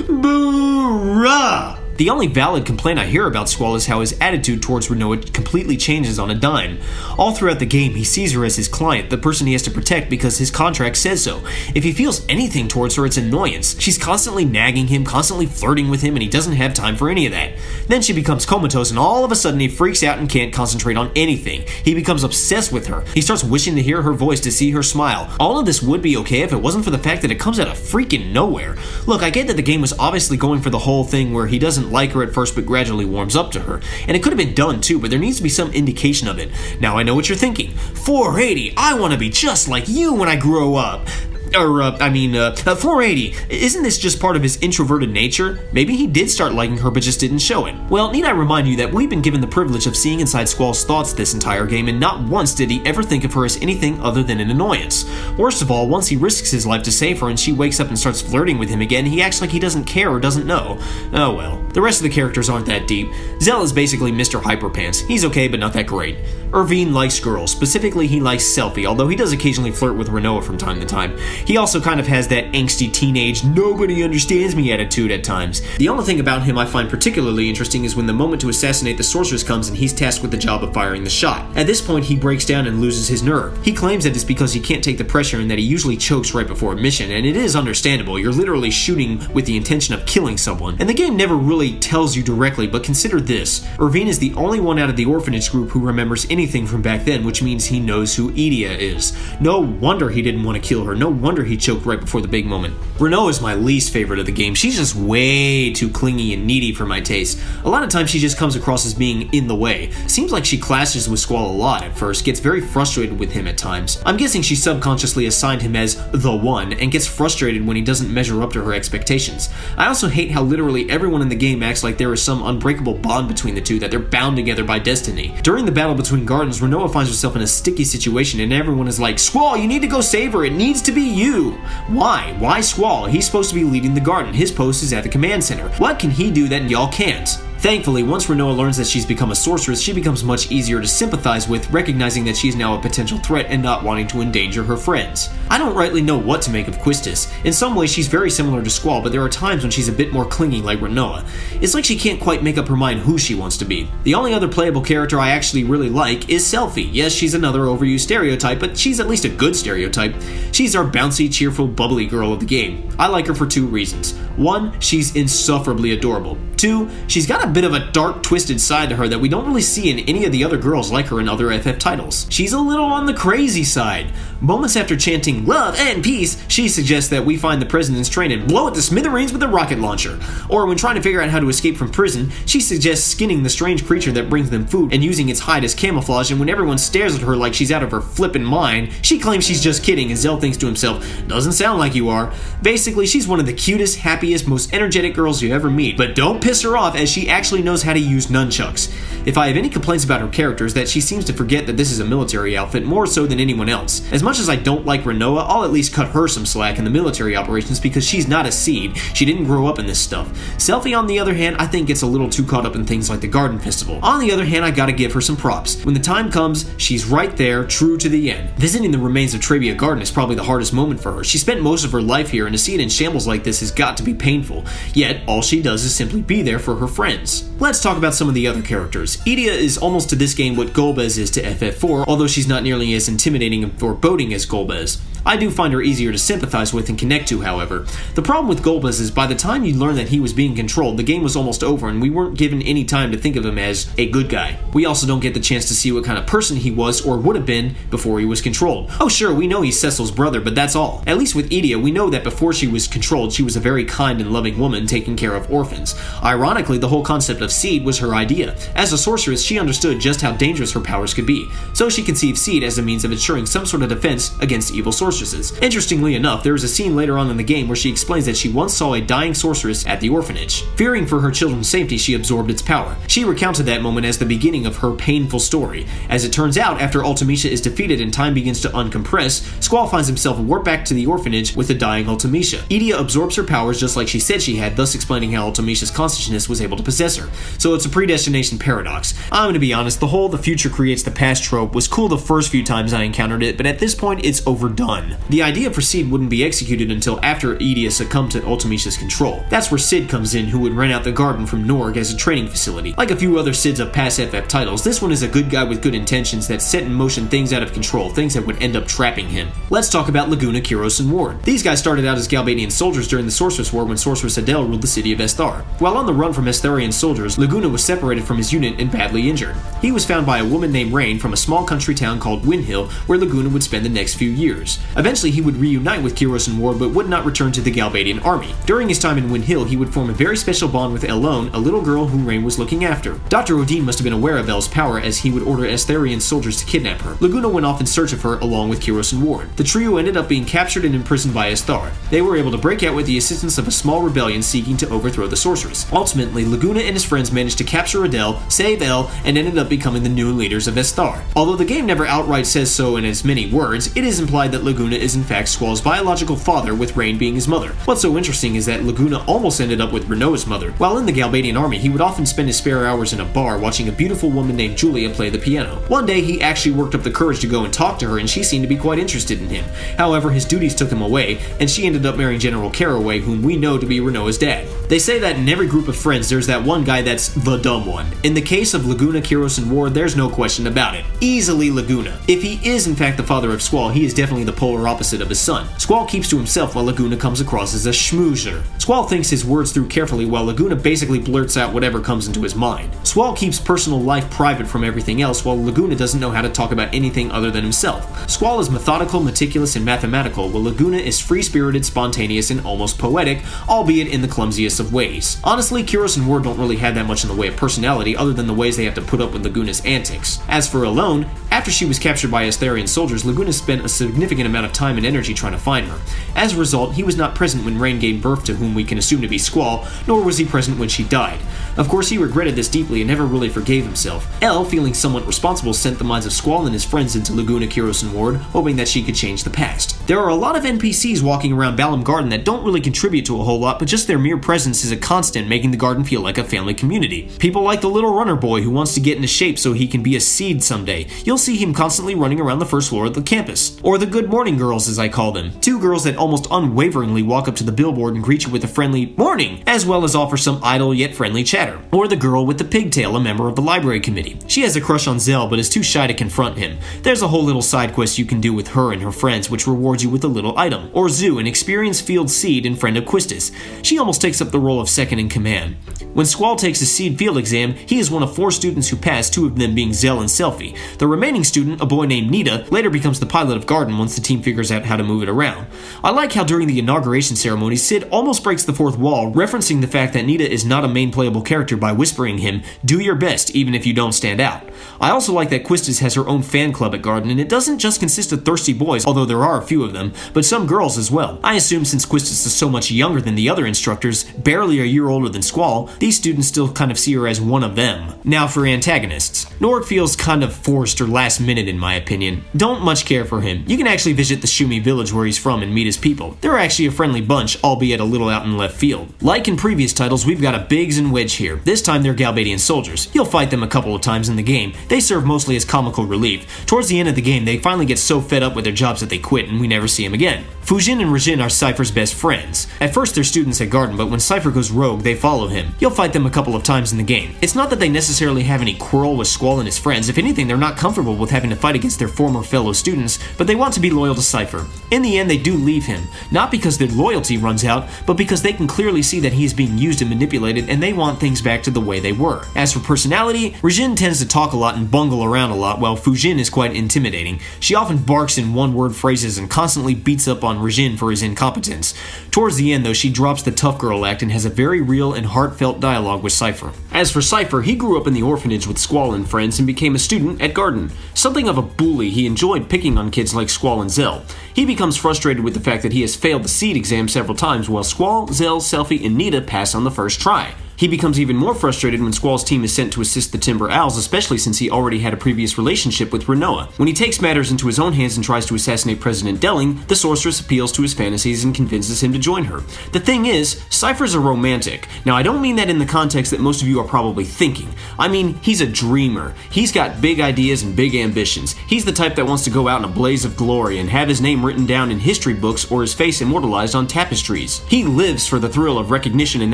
Boo-rah! The only valid complaint I hear about Squall is how his attitude towards Renoa completely changes on a dime. All throughout the game, he sees her as his client, the person he has to protect because his contract says so. If he feels anything towards her, it's annoyance. She's constantly nagging him, constantly flirting with him, and he doesn't have time for any of that. Then she becomes comatose, and all of a sudden he freaks out and can't concentrate on anything. He becomes obsessed with her. He starts wishing to hear her voice, to see her smile. All of this would be okay if it wasn't for the fact that it comes out of freaking nowhere. Look, I get that the game was obviously going for the whole thing where he doesn't like her at first but gradually warms up to her, and it could have been done too, but there needs to be some indication of it. Now I know what you're thinking. 480, I want to be just like you when I grow up. 480, isn't this just part of his introverted nature? Maybe he did start liking her but just didn't show it. Well, need I remind you that we've been given the privilege of seeing inside Squall's thoughts this entire game, and not once did he ever think of her as anything other than an annoyance. Worst of all, once he risks his life to save her and she wakes up and starts flirting with him again, he acts like he doesn't care or doesn't know. Oh well. The rest of the characters aren't that deep. Zell is basically Mr. Hyperpants. He's okay, but not that great. Irvine likes girls. Specifically, he likes Selphie, although he does occasionally flirt with Renoa from time to time. He also kind of has that angsty teenage, nobody understands me attitude at times. The only thing about him I find particularly interesting is when the moment to assassinate the sorceress comes and he's tasked with the job of firing the shot. At this point, he breaks down and loses his nerve. He claims that it's because he can't take the pressure and that he usually chokes right before a mission, and it is understandable. You're literally shooting with the intention of killing someone. And the game never really tells you directly, but consider this. Irvine is the only one out of the orphanage group who remembers anything from back then, which means he knows who Edea is. No wonder he didn't want to kill her. No wonder wonder he choked right before the big moment. Renoa is my least favorite of the game. She's just way too clingy and needy for my taste. A lot of times she just comes across as being in the way. Seems like she clashes with Squall a lot at first, gets very frustrated with him at times. I'm guessing she subconsciously assigned him as the one and gets frustrated when he doesn't measure up to her expectations. I also hate how literally everyone in the game acts like there is some unbreakable bond between the two, that they're bound together by destiny. During the battle between gardens, Renoa finds herself in a sticky situation and everyone is like, "Squall, you need to go save her, it needs to be you." Why? Why Squall? He's supposed to be leading the garden. His post is at the command center. What can he do that y'all can't? Thankfully, once Renoa learns that she's become a sorceress, she becomes much easier to sympathize with, recognizing that she's now a potential threat and not wanting to endanger her friends. I don't rightly know what to make of Quistis. In some ways, she's very similar to Squall, but there are times when she's a bit more clingy like Renoa. It's like she can't quite make up her mind who she wants to be. The only other playable character I actually really like is Selphie. Yes, she's another overused stereotype, but she's at least a good stereotype. She's our bouncy, cheerful, bubbly girl of the game. I like her for two reasons. One, she's insufferably adorable. Two, she's got a bit of a dark, twisted side to her that we don't really see in any of the other girls like her in other FF titles. She's a little on the crazy side. Moments after chanting love and peace, she suggests that we find the president's train and blow it to smithereens with a rocket launcher. Or when trying to figure out how to escape from prison, she suggests skinning the strange creature that brings them food and using its hide as camouflage, and when everyone stares at her like she's out of her flippin' mind, she claims she's just kidding, and Zell thinks to himself, "Doesn't sound like you are." Basically, she's one of the cutest, happiest, most energetic girls you ever meet, but don't piss her off as she actually knows how to use nunchucks. If I have any complaints about her character is that she seems to forget that this is a military outfit more so than anyone else. As much as I don't like Renoa, I'll at least cut her some slack in the military operations because she's not a seed. She didn't grow up in this stuff. Selphie, on the other hand, I think gets a little too caught up in things like the Garden Festival. On the other hand, I gotta give her some props. When the time comes, she's right there, true to the end. Visiting the remains of Trebia Garden is probably the hardest moment for her. She spent most of her life here, and to see it in shambles like this has got to be painful. Yet, all she does is simply be there for her friends. Let's talk about some of the other characters. Edea is almost to this game what Golbez is to FF4, although she's not nearly as intimidating and foreboding as Golbez. I do find her easier to sympathize with and connect to, however. The problem with Golbez is by the time you learn that he was being controlled, the game was almost over and we weren't given any time to think of him as a good guy. We also don't get the chance to see what kind of person he was or would have been before he was controlled. Oh sure, we know he's Cecil's brother, but that's all. At least with Edea, we know that before she was controlled, she was a very kind and loving woman taking care of orphans. Ironically, the whole concept of Seed was her idea. As a sorceress, she understood just how dangerous her powers could be, so she conceived Seed as a means of ensuring some sort of defense against evil sorceresses. Interestingly enough, there is a scene later on in the game where she explains that she once saw a dying sorceress at the orphanage. Fearing for her children's safety, she absorbed its power. She recounted that moment as the beginning of her painful story. As it turns out, after Ultimecia is defeated and time begins to uncompress, Squall finds himself warped back to the orphanage with the dying Ultimecia. Edea absorbs her powers just like she said she had, thus explaining how Ultimecia's consciousness was able to possess her. So it's a predestination paradox. I'm gonna be honest, the whole "the future creates the past" trope was cool the first few times I encountered it, but at this point it's overdone. The idea for Seed wouldn't be executed until after Edea succumbed to Ultimecia's control. That's where Sid comes in, who would rent out the garden from Norg as a training facility. Like a few other Sids of past FF titles, this one is a good guy with good intentions that set in motion things out of control, things that would end up trapping him. Let's talk about Laguna, Kyros, and Ward. These guys started out as Galbadian soldiers during the Sorceress War when Sorceress Adele ruled the city of Esthar. While on the run from Estharian soldiers, Laguna was separated from his unit and badly injured. He was found by a woman named Rain from a small country town called Windhill, where Laguna would spend the next few years. Eventually, he would reunite with Kyros and Ward, but would not return to the Galbadian army. During his time in Windhill, he would form a very special bond with Elone, a little girl who Rain was looking after. Dr. Odin must have been aware of Elle's power, as he would order Estharian soldiers to kidnap her. Laguna went off in search of her along with Kyros and Ward. The trio ended up being captured and imprisoned by Esthar. They were able to break out with the assistance of a small rebellion seeking to overthrow the sorceress. Ultimately, Laguna and his friends managed to capture Adele, save Elle, and ended up becoming the new leaders of Esthar. Although the game never outright says so in as many words, it is implied that Laguna is in fact Squall's biological father, with Rain being his mother. What's so interesting is that Laguna almost ended up with Renoa's mother. While in the Galbadian army, he would often spend his spare hours in a bar watching a beautiful woman named Julia play the piano. One day, he actually worked up the courage to go and talk to her, and she seemed to be quite interested in him. However, his duties took him away, and she ended up marrying General Caraway, whom we know to be Renoa's dad. They say that in every group of friends, there's that one guy that's the dumb one. In the case of Laguna, Kyros, and Ward, there's no question about it. Easily Laguna. If he is in fact the father of Squall, he is definitely the polar opposite of his son. Squall keeps to himself while Laguna comes across as a schmoozer. Squall thinks his words through carefully while Laguna basically blurts out whatever comes into his mind. Squall keeps personal life private from everything else while Laguna doesn't know how to talk about anything other than himself. Squall is methodical, meticulous, and mathematical, while Laguna is free-spirited, spontaneous, and almost poetic, albeit in the clumsiest of ways. Honestly, Kyros and Ward don't really have that much in the way of personality other than the ways they have to put up with Laguna's antics. As for Alone, after she was captured by Astharian soldiers, Laguna spent a significant amount of time and energy trying to find her. As a result, he was not present when Rain gave birth to whom we can assume to be Squall, nor was he present when she died. Of course, he regretted this deeply and never really forgave himself. Elle, feeling somewhat responsible, sent the minds of Squall and his friends into Laguna, Kyros, and Ward, hoping that she could change the past. There are a lot of NPCs walking around Balam Garden that don't really contribute to a whole lot, but just their mere presence is a constant, making the garden feel like a family community. People like the little runner boy who wants to get into shape so he can be a seed someday. You'll see him constantly running around the first floor of the campus. Or the good morning girls, as I call them. Two girls that almost unwaveringly walk up to the billboard and greet you with a friendly morning, as well as offer some idle yet friendly chatter. Or the girl with the pigtail, a member of the library committee. She has a crush on Zell, but is too shy to confront him. There's a whole little side quest you can do with her and her friends, which rewards you with a little item. Or Zoo, an experienced field seed and friend of Quistis. She almost takes up the role of second in command. When Squall takes his seed field exam, he is one of 4 students who pass, 2 of them being Zell and Selfie. The remaining student, a boy named Nita, later becomes the pilot of Garden once the team figures out how to move it around. I like how during the inauguration ceremony, Sid almost breaks the 4th wall, referencing the fact that Nita is not a main playable character by whispering him, "Do your best, even if you don't stand out." I also like that Quistis has her own fan club at Garden, and it doesn't just consist of thirsty boys, although there are a few of them, but some girls as well. I assume since Quistis is so much younger than the other instructors, barely a year older than Squall, these students still kind of see her as one of them. Now for antagonists. Nord feels kind of forced or last minute in my opinion. Don't much care for him. You can actually visit the Shumi village where he's from and meet his people. They're actually a friendly bunch, albeit a little out in left field. Like in previous titles, we've got a Biggs and Wedge here. This time they're Galbadian soldiers. You'll fight them a couple of times in the game. They serve mostly as comical relief. Towards the end of the game, they finally get so fed up with their jobs that they quit and we never see them again. Fujin and Rajin are Cypher's best friends. At first they're students at Garden, but when Cypher goes rogue, they follow him. You'll fight them a couple of times in the game. It's not that they necessarily have any quarrel with Squall and his friends. If anything, they're not comfortable with having to fight against their former fellow students, but they want to be loyal to Cypher. In the end, they do leave him. Not because their loyalty runs out, but because they can clearly see that he is being used and manipulated, and they want things back to the way they were. As for personality, Rajin tends to talk a lot and bungle around a lot, while Fujin is quite intimidating. She often barks in one-word phrases and constantly beats up on Rajin for his incompetence. Towards the end, though, she drops the tough girl act and has a very real and heartfelt dialogue with Cypher. As for Cypher, he grew up in the orphanage with Squall and friends and became a student at Garden. Something of a bully, he enjoyed picking on kids like Squall and Zell. He becomes frustrated with the fact that he has failed the seed exam several times while Squall, Zell, Selfie, and Nita pass on the first try. He becomes even more frustrated when Squall's team is sent to assist the Timber Owls, especially since he already had a previous relationship with Renoa. When he takes matters into his own hands and tries to assassinate President Delling, the sorceress appeals to his fantasies and convinces him to join her. The thing is, Cypher's a romantic. Now, I don't mean that in the context that most of you are probably thinking. I mean, he's a dreamer. He's got big ideas and big ambitions. He's the type that wants to go out in a blaze of glory and have his name written down in history books or his face immortalized on tapestries. He lives for the thrill of recognition and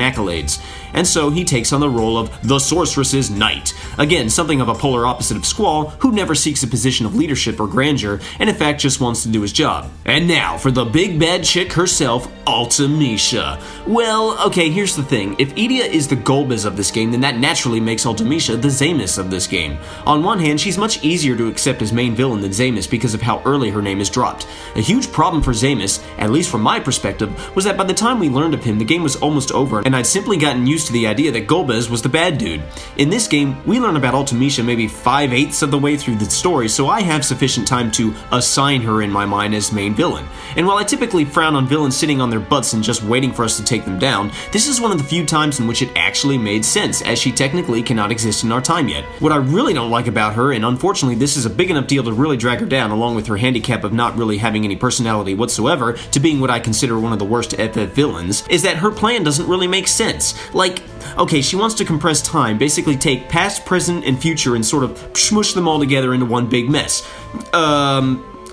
accolades. And so he takes on the role of the sorceress's knight. Again, something of a polar opposite of Squall, who never seeks a position of leadership or grandeur, and in fact just wants to do his job. And now for the big bad chick herself, Ultimecia. Well, okay, here's the thing. If Idia is the Golbez of this game, then that naturally makes Ultimecia the Zamis of this game. On one hand, she's much easier to accept as main villain than Zamis because of how early her name is dropped. A huge problem for Zamis, at least from my perspective, was that by the time we learned of him, the game was almost over, and I'd simply gotten used to the idea that Golbez was the bad dude. In this game, we learn about Ultimecia maybe 5/8 of the way through the story, so I have sufficient time to assign her in my mind as main villain. And while I typically frown on villains sitting on their butts and just waiting for us to take them down, this is one of the few times in which it actually made sense, as she technically cannot exist in our time yet. What I really don't like about her, and unfortunately this is a big enough deal to really drag her down, along with her handicap of not really having any personality whatsoever, to being what I consider one of the worst FF villains, is that her plan doesn't really make sense. Like, okay, she wants to compress time, basically take past, present, and future and sort of smush them all together into one big mess.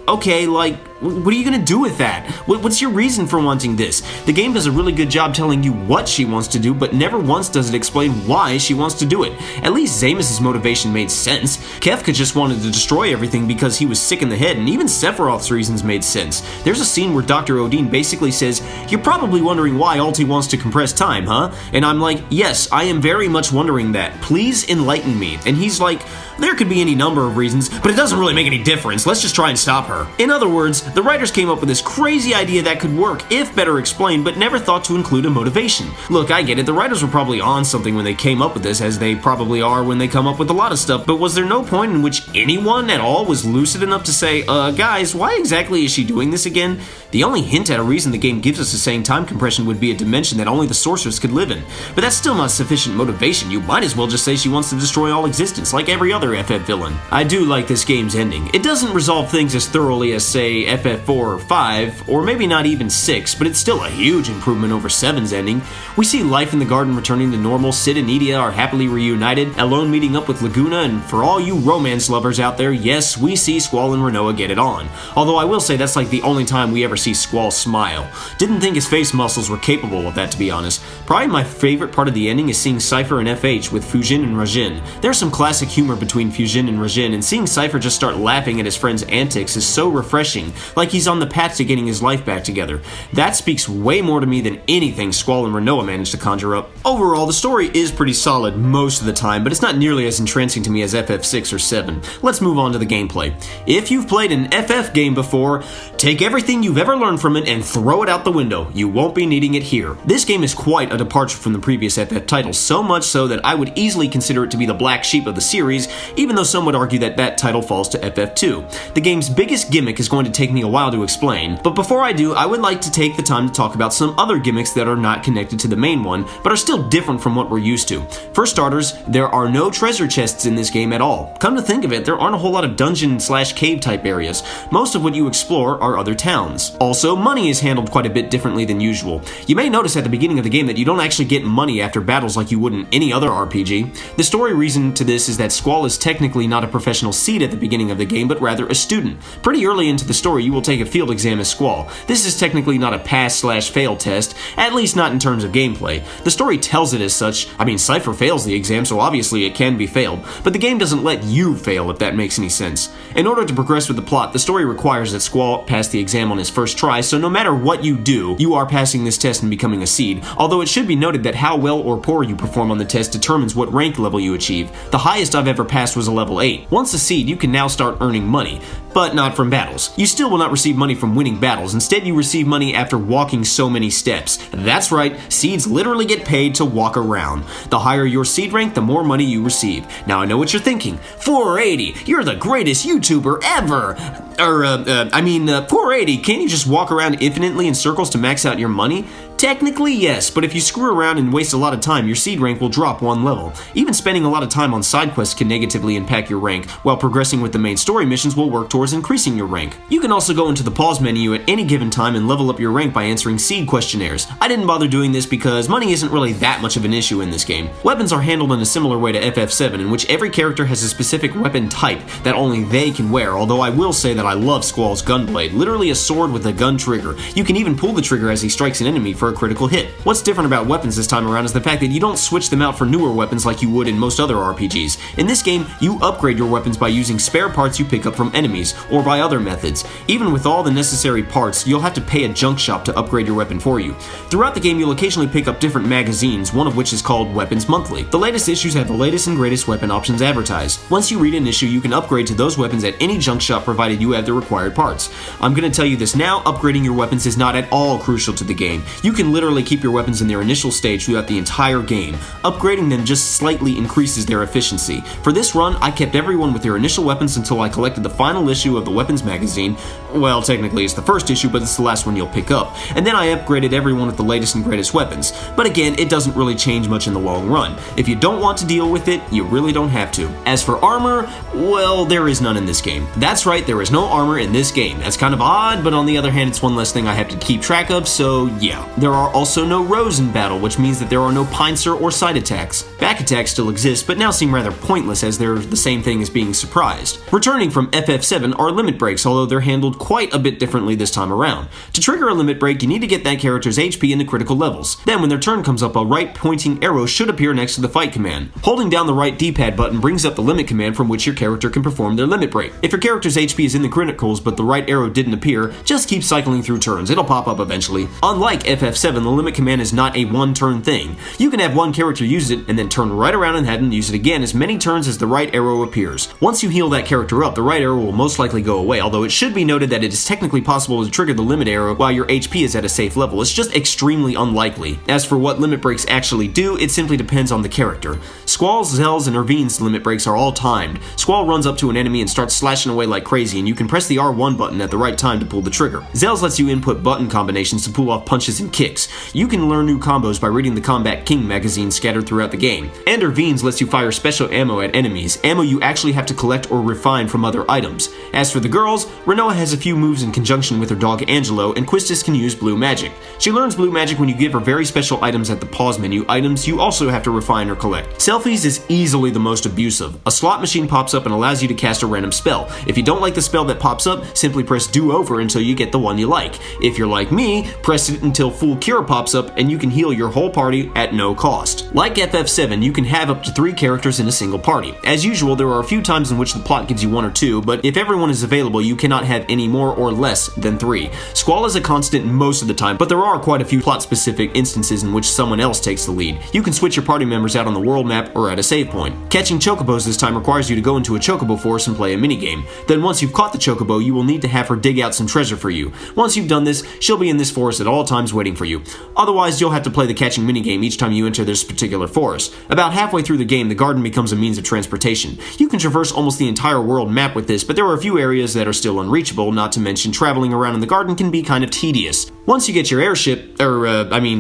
Okay, like, What are you gonna do with that? What's your reason for wanting this? The game does a really good job telling you what she wants to do, but never once does it explain why she wants to do it. At least Zamus's motivation made sense. Kefka just wanted to destroy everything because he was sick in the head, and even Sephiroth's reasons made sense. There's a scene where Dr. Odin basically says, "You're probably wondering why Ulti wants to compress time, huh?" And I'm like, yes, I am very much wondering that. Please enlighten me. And he's like, there could be any number of reasons, but it doesn't really make any difference. Let's just try and stop her. In other words, the writers came up with this crazy idea that could work if better explained, but never thought to include a motivation. Look, I get it, the writers were probably on something when they came up with this, as they probably are when they come up with a lot of stuff, but was there no point in which anyone at all was lucid enough to say, guys, why exactly is she doing this again? The only hint at a reason the game gives us is saying time compression would be a dimension that only the sorceress could live in. But that's still not sufficient motivation. You might as well just say she wants to destroy all existence, like every other FF villain. I do like this game's ending. It doesn't resolve things as thoroughly as, say, FF4 or 5, or maybe not even 6, but it's still a huge improvement over 7's ending. We see life in the garden returning to normal, Cid and Edea are happily reunited, Elone meeting up with Laguna, and for all you romance lovers out there, yes, we see Squall and Rinoa get it on. Although I will say that's like the only time we ever see Squall smile. Didn't think his face muscles were capable of that, to be honest. Probably my favorite part of the ending is seeing Cypher and FH with Fujin and Rajin. There's some classic humor between Fujin and Rajin, and seeing Cypher just start laughing at his friend's antics is so refreshing, like he's on the path to getting his life back together. That speaks way more to me than anything Squall and Rinoa managed to conjure up. Overall, the story is pretty solid most of the time, but it's not nearly as entrancing to me as FF6 or 7. Let's move on to the gameplay. If you've played an FF game before, take everything you've ever learned from it and throw it out the window. You won't be needing it here. This game is quite a departure from the previous FF titles, so much so that I would easily consider it to be the black sheep of the series, even though some would argue that that title falls to FF2. The game's biggest gimmick is going to take me a while to explain, but before I do, I would like to take the time to talk about some other gimmicks that are not connected to the main one, but are still different from what we're used to. For starters, there are no treasure chests in this game at all. Come to think of it, there aren't a whole lot of dungeon/cave type areas. Most of what you explore are other towns. Also, money is handled quite a bit differently than usual. You may notice at the beginning of the game that you don't actually get money after battles like you would in any other RPG. The story reason to this is that Squall is technically not a professional seed at the beginning of the game, but rather a student. Pretty early into the story, you will take a field exam as Squall. This is technically not a pass/fail test, at least not in terms of gameplay. The story tells it as such. I mean, Cypher fails the exam, so obviously it can be failed, but the game doesn't let you fail, if that makes any sense. In order to progress with the plot, the story requires that Squall pass the exam on his first try, so no matter what you do, you are passing this test and becoming a seed, although it should be noted that how well or poor you perform on the test determines what rank level you achieve. The highest I've ever passed was a level 8. Once a seed, you can now start earning money, but not from battles. You still will not receive money from winning battles, instead you receive money after walking so many steps. That's right, seeds literally get paid to walk around. The higher your seed rank, the more money you receive. Now I know what you're thinking, 480, you're the greatest YouTuber ever! 480, can't you just walk around infinitely in circles to max out your money? Technically, yes, but if you screw around and waste a lot of time, your seed rank will drop one level. Even spending a lot of time on side quests can negatively impact your rank, while progressing with the main story missions will work towards increasing your rank. You can also go into the pause menu at any given time and level up your rank by answering seed questionnaires. I didn't bother doing this because money isn't really that much of an issue in this game. Weapons are handled in a similar way to FF7, in which every character has a specific weapon type that only they can wear, although I will say that I love Squall's gunblade, literally a sword with a gun trigger. You can even pull the trigger as he strikes an enemy for a critical hit. What's different about weapons this time around is the fact that you don't switch them out for newer weapons like you would in most other RPGs. In this game, you upgrade your weapons by using spare parts you pick up from enemies, or by other methods. Even with all the necessary parts, you'll have to pay a junk shop to upgrade your weapon for you. Throughout the game, you'll occasionally pick up different magazines, one of which is called Weapons Monthly. The latest issues have the latest and greatest weapon options advertised. Once you read an issue, you can upgrade to those weapons at any junk shop provided you have the required parts. I'm gonna tell you this now, upgrading your weapons is not at all crucial to the game. You can literally keep your weapons in their initial stage throughout the entire game. Upgrading them just slightly increases their efficiency. For this run, I kept everyone with their initial weapons until I collected the final issue of the weapons magazine. Well, technically it's the first issue, but it's the last one you'll pick up. And then I upgraded everyone with the latest and greatest weapons. But again, it doesn't really change much in the long run. If you don't want to deal with it, you really don't have to. As for armor, well, there is none in this game. That's right, there is no armor in this game. That's kind of odd, but on the other hand, it's one less thing I have to keep track of, so yeah. There There are also no rows in battle, which means that there are no pincer or side attacks. Back attacks still exist, but now seem rather pointless as they're the same thing as being surprised. Returning from FF7 are limit breaks, although they're handled quite a bit differently this time around. To trigger a limit break, you need to get that character's HP into critical levels. Then when their turn comes up, a right pointing arrow should appear next to the fight command. Holding down the right D-pad button brings up the limit command from which your character can perform their limit break. If your character's HP is in the criticals but the right arrow didn't appear, just keep cycling through turns, it'll pop up eventually. Unlike FF7, the limit command is not a one-turn thing. You can have one character use it and then turn right around and have them use it again as many turns as the right arrow appears. Once you heal that character up, the right arrow will most likely go away, although it should be noted that it is technically possible to trigger the limit arrow while your HP is at a safe level. It's just extremely unlikely. As for what limit breaks actually do, it simply depends on the character. Squall's, Zell's, and Irvine's limit breaks are all timed. Squall runs up to an enemy and starts slashing away like crazy, and you can press the R1 button at the right time to pull the trigger. Zell's lets you input button combinations to pull off punches and kicks. You can learn new combos by reading the Combat King magazine scattered throughout the game. And Irvine's lets you fire special ammo at enemies, ammo you actually have to collect or refine from other items. As for the girls, Renoa has a few moves in conjunction with her dog Angelo, and Quistis can use blue magic. She learns blue magic when you give her very special items at the pause menu, items you also have to refine or collect. Selfies is easily the most abusive. A slot machine pops up and allows you to cast a random spell. If you don't like the spell that pops up, simply press do over until you get the one you like. If you're like me, press it until full cure pops up and you can heal your whole party at no cost. Like FF7, you can have up to 3 characters in a single party. As usual, there are a few times in which the plot gives you 1 or 2, but if everyone is available, you cannot have any more or less than 3. Squall is a constant most of the time, but there are quite a few plot-specific instances in which someone else takes the lead. You can switch your party members out on the world map or at a save point. Catching chocobos this time requires you to go into a chocobo forest and play a minigame. Then once you've caught the chocobo, you will need to have her dig out some treasure for you. Once you've done this, she'll be in this forest at all times waiting for you. Otherwise, you'll have to play the catching minigame each time you enter this particular forest. About halfway through the game, the garden becomes a means of transportation. You can traverse almost the entire world map with this, but there are a few areas that are still unreachable, not to mention traveling around in the garden can be kind of tedious. Once you get your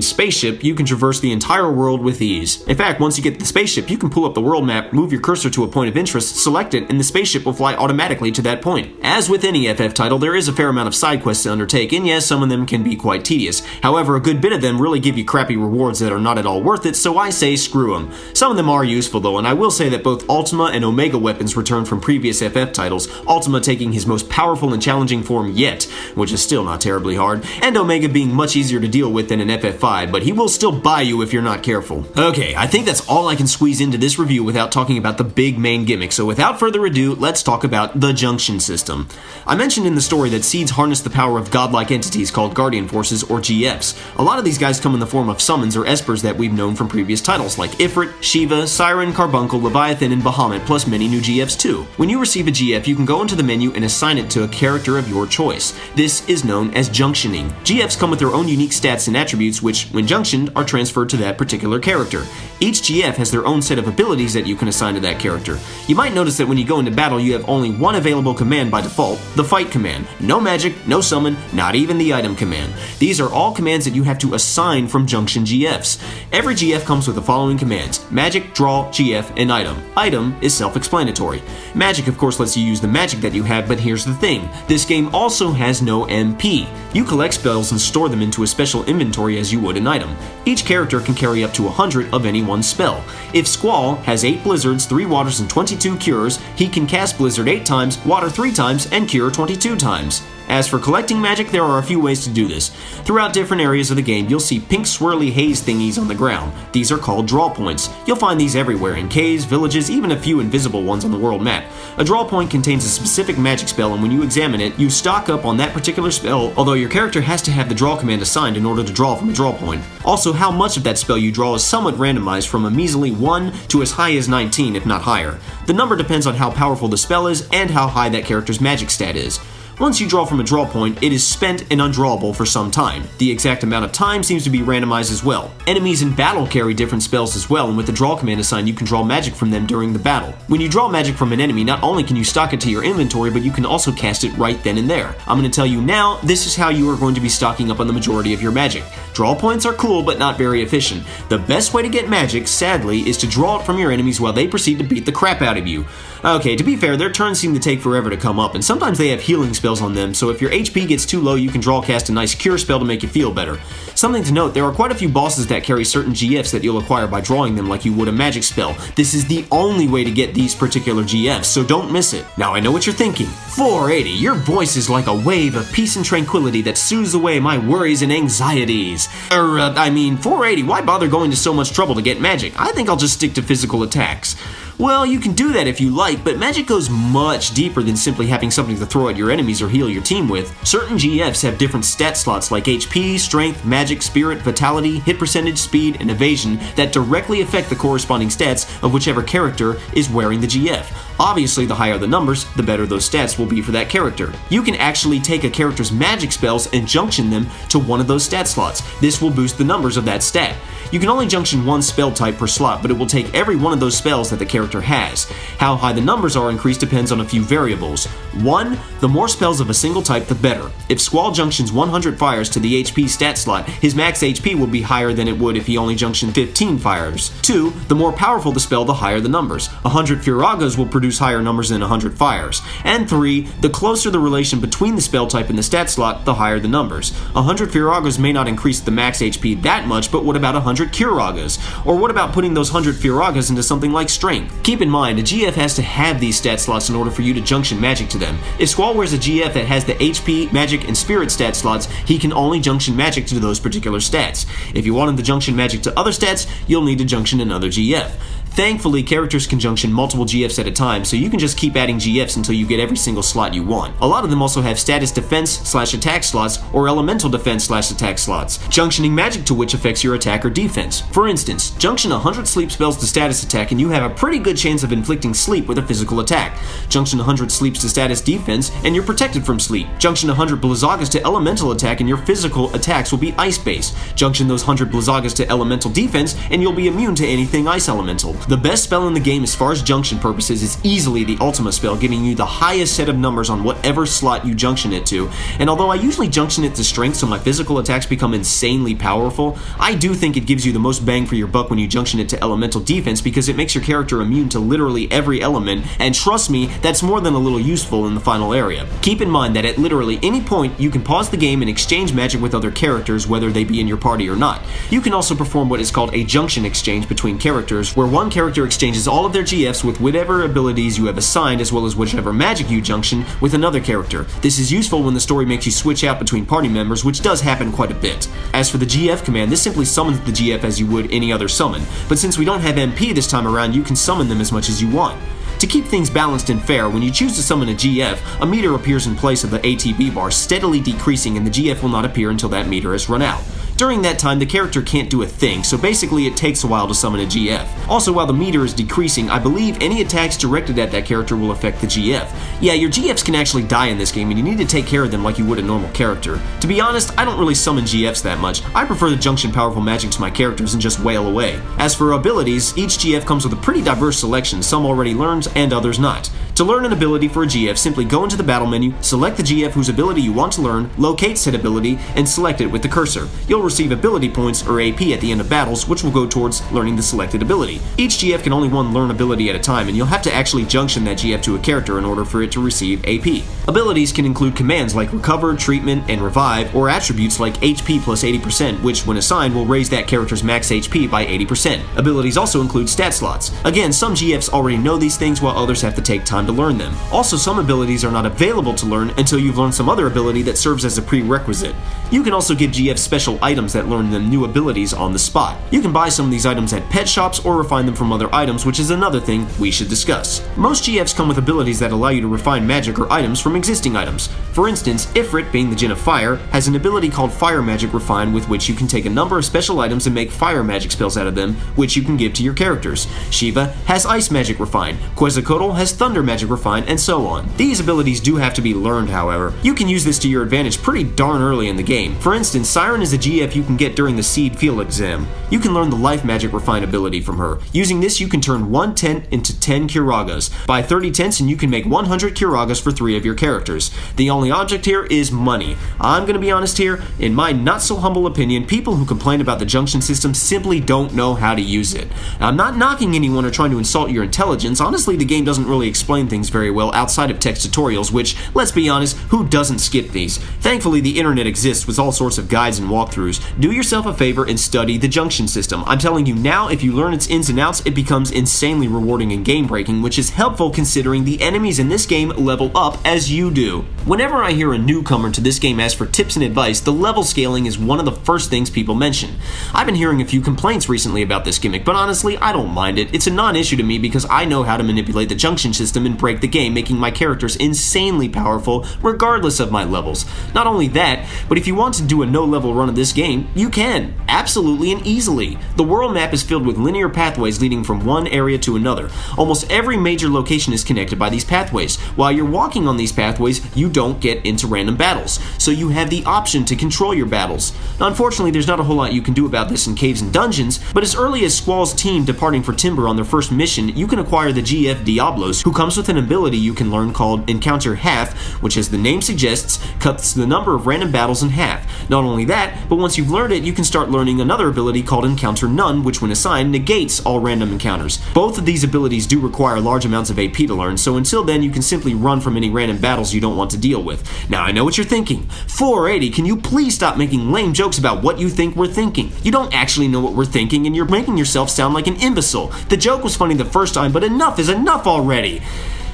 spaceship, you can traverse the entire world with ease. In fact, once you get the spaceship, you can pull up the world map, move your cursor to a point of interest, select it, and the spaceship will fly automatically to that point. As with any FF title, there is a fair amount of side quests to undertake, and yes, some of them can be quite tedious. However, a good bit of them really give you crappy rewards that are not at all worth it, so I say screw them. Some of them are useful though, and I will say that both Ultima and Omega weapons return from previous FF titles, Ultima taking his most powerful and challenging form yet, which is still not terribly hard, and Omega being much easier to deal with than in FF5, but he will still buy you if you're not careful. Okay, I think that's all I can squeeze into this review without talking about the big main gimmick, so without further ado, let's talk about the Junction system. I mentioned in the story that seeds harness the power of godlike entities called Guardian Forces, or GFs. A lot of these guys come in the form of summons or espers that we've known from previous titles, like Ifrit, Shiva, Siren, Carbuncle, Leviathan, and Bahamut, plus many new GFs too. When you receive a GF, you can go into the menu and assign it to a character of your choice. This is known as Junctioning. GFs come with their own unique stats and attributes which, when junctioned, are transferred to that particular character. Each GF has their own set of abilities that you can assign to that character. You might notice that when you go into battle, you have only one available command by default, the fight command. No magic, no summon, not even the item command. These are all commands that you have to assign from Junction GFs. Every GF comes with the following commands: magic, draw, GF, and item. Item is self-explanatory. Magic, of course, lets you use the magic that you have, but here's the thing. This game also has no MP. You collect spells and store them into a special inventory as you would an item. Each character can carry up to 100 of any one spell. If Squall has 8 blizzards, 3 waters, and 22 cures, he can cast Blizzard 8 times, water 3 times, and cure 22 times. As for collecting magic, there are a few ways to do this. Throughout different areas of the game, you'll see pink swirly haze thingies on the ground. These are called draw points. You'll find these everywhere, in caves, villages, even a few invisible ones on the world map. A draw point contains a specific magic spell, and when you examine it, you stock up on that particular spell, although your character has to have the draw command assigned in order to draw from a draw point. Also, how much of that spell you draw is somewhat randomized from a measly 1 to as high as 19, if not higher. The number depends on how powerful the spell is and how high that character's magic stat is. Once you draw from a draw point, it is spent and undrawable for some time. The exact amount of time seems to be randomized as well. Enemies in battle carry different spells as well, and with the draw command assigned, you can draw magic from them during the battle. When you draw magic from an enemy, not only can you stock it to your inventory, but you can also cast it right then and there. I'm going to tell you now, this is how you are going to be stocking up on the majority of your magic. Draw points are cool, but not very efficient. The best way to get magic, sadly, is to draw it from your enemies while they proceed to beat the crap out of you. Okay, to be fair, their turns seem to take forever to come up, and sometimes they have healing spells spells on them, so if your HP gets too low, you can draw cast a nice cure spell to make you feel better. Something to note, there are quite a few bosses that carry certain GFs that you'll acquire by drawing them like you would a magic spell. This is the only way to get these particular GFs, so don't miss it. Now I know what you're thinking. 480, your voice is like a wave of peace and tranquility that soothes away my worries and anxieties. 480, why bother going to so much trouble to get magic? I think I'll just stick to physical attacks. Well, you can do that if you like, but magic goes much deeper than simply having something to throw at your enemies or heal your team with. Certain GFs have different stat slots like HP, strength, magic, spirit, vitality, hit percentage, speed, and evasion that directly affect the corresponding stats of whichever character is wearing the GF. Obviously, the higher the numbers, the better those stats will be for that character. You can actually take a character's magic spells and junction them to one of those stat slots. This will boost the numbers of that stat. You can only junction one spell type per slot, but it will take every one of those spells that the character has. How high the numbers are increased depends on a few variables. 1. The more spells of a single type, the better. If Squall junctions 100 fires to the HP stat slot, his max HP will be higher than it would if he only junctioned 15 fires. 2. The more powerful the spell, the higher the numbers. 100 Firagas will produce higher numbers than 100 fires. And 3. The closer the relation between the spell type and the stat slot, the higher the numbers. 100 Firagas may not increase the max HP that much, but what about 100 Curagas? Or what about putting those 100 Firagas into something like Strength? Keep in mind, a GF has to have these stat slots in order for you to junction magic to them. If Squall wears a GF that has the HP, magic, and spirit stat slots, he can only junction magic to those particular stats. If you want him to junction magic to other stats, you'll need to junction another GF. Thankfully, characters can junction multiple GFs at a time, so you can just keep adding GFs until you get every single slot you want. A lot of them also have status defense/attack slots or elemental defense/attack slots, junctioning magic to which affects your attack or defense. For instance, junction 100 sleep spells to status attack and you have a pretty good chance of inflicting sleep with a physical attack. Junction 100 sleeps to status defense and you're protected from sleep. Junction 100 Blizzagas to elemental attack and your physical attacks will be ice-based. Junction those 100 Blizzagas to elemental defense and you'll be immune to anything ice elemental. The best spell in the game as far as junction purposes is easily the Ultima spell, giving you the highest set of numbers on whatever slot you junction it to, and although I usually junction it to strength so my physical attacks become insanely powerful, I do think it gives you the most bang for your buck when you junction it to elemental defense because it makes your character immune to literally every element, and trust me, that's more than a little useful in the final area. Keep in mind that at literally any point you can pause the game and exchange magic with other characters, whether they be in your party or not. You can also perform what is called a junction exchange between characters, where one character exchanges all of their GFs with whatever abilities you have assigned as well as whichever magic you junction with another character. This is useful when the story makes you switch out between party members, which does happen quite a bit. As for the GF command, this simply summons the GF as you would any other summon, but since we don't have MP this time around, you can summon them as much as you want. To keep things balanced and fair, when you choose to summon a GF, a meter appears in place of the ATB bar, steadily decreasing, and the GF will not appear until that meter has run out. During that time, the character can't do a thing, so basically it takes a while to summon a GF. Also, while the meter is decreasing, I believe any attacks directed at that character will affect the GF. Yeah, your GFs can actually die in this game, and you need to take care of them like you would a normal character. To be honest, I don't really summon GFs that much. I prefer to junction powerful magic to my characters and just wail away. As for abilities, each GF comes with a pretty diverse selection, some already learned and others not. To learn an ability for a GF, simply go into the battle menu, select the GF whose ability you want to learn, locate said ability, and select it with the cursor. You'll receive ability points or AP at the end of battles, which will go towards learning the selected ability. Each GF can only one learn ability at a time, and you'll have to actually junction that GF to a character in order for it to receive AP. Abilities can include commands like recover, treatment, and revive, or attributes like HP plus 80%, which when assigned will raise that character's max HP by 80%. Abilities also include stat slots. Again, some GFs already know these things while others have to take time to learn them. Also, some abilities are not available to learn until you've learned some other ability that serves as a prerequisite. You can also give GFs special items that learn them new abilities on the spot. You can buy some of these items at pet shops or refine them from other items, which is another thing we should discuss. Most GFs come with abilities that allow you to refine magic or items from existing items. For instance, Ifrit, being the Djinn of Fire, has an ability called Fire Magic Refine, with which you can take a number of special items and make fire magic spells out of them, which you can give to your characters. Shiva has Ice Magic Refine, Quetzalcoatl has Thunder Magic Refine, and so on. These abilities do have to be learned, however. You can use this to your advantage pretty darn early in the game. For instance, Siren is a GF you can get during the Seed Field exam. You can learn the Life Magic Refine ability from her. Using this, you can turn 1 tent into 10 Curagas. Buy 30 tents and you can make 100 Curagas for 3 of your characters. The only object here is money. I'm gonna be honest here, in my not so humble opinion, people who complain about the junction system simply don't know how to use it. Now, I'm not knocking anyone or trying to insult your intelligence. Honestly, the game doesn't really explain explain things very well outside of text tutorials, which, let's be honest, who doesn't skip these? Thankfully, the internet exists with all sorts of guides and walkthroughs. Do yourself a favor and study the junction system. I'm telling you now, if you learn its ins and outs, it becomes insanely rewarding and game-breaking, which is helpful considering the enemies in this game level up as you do. Whenever I hear a newcomer to this game ask for tips and advice, the level scaling is one of the first things people mention. I've been hearing a few complaints recently about this gimmick, but honestly, I don't mind it. It's a non-issue to me because I know how to manipulate the junction system and break the game, making my characters insanely powerful regardless of my levels. Not only that, but if you want to do a no-level run of this game, you can. Absolutely and easily. The world map is filled with linear pathways leading from one area to another. Almost every major location is connected by these pathways. While you're walking on these pathways, you don't get into random battles, so you have the option to control your battles. Now, unfortunately, there's not a whole lot you can do about this in caves and dungeons, but as early as Squall's team departing for Timber on their first mission, you can acquire the GF Diablos, who comes with an ability you can learn called Encounter Half, which, as the name suggests, cuts the number of random battles in half. Not only that, but once you've learned it, you can start learning another ability called Encounter None, which when assigned, negates all random encounters. Both of these abilities do require large amounts of AP to learn, so until then you can simply run from any random battles you don't want to deal with. Now I know what you're thinking. 480, can you please stop making lame jokes about what you think we're thinking? You don't actually know what we're thinking and you're making yourself sound like an imbecile. The joke was funny the first time, but enough is enough already.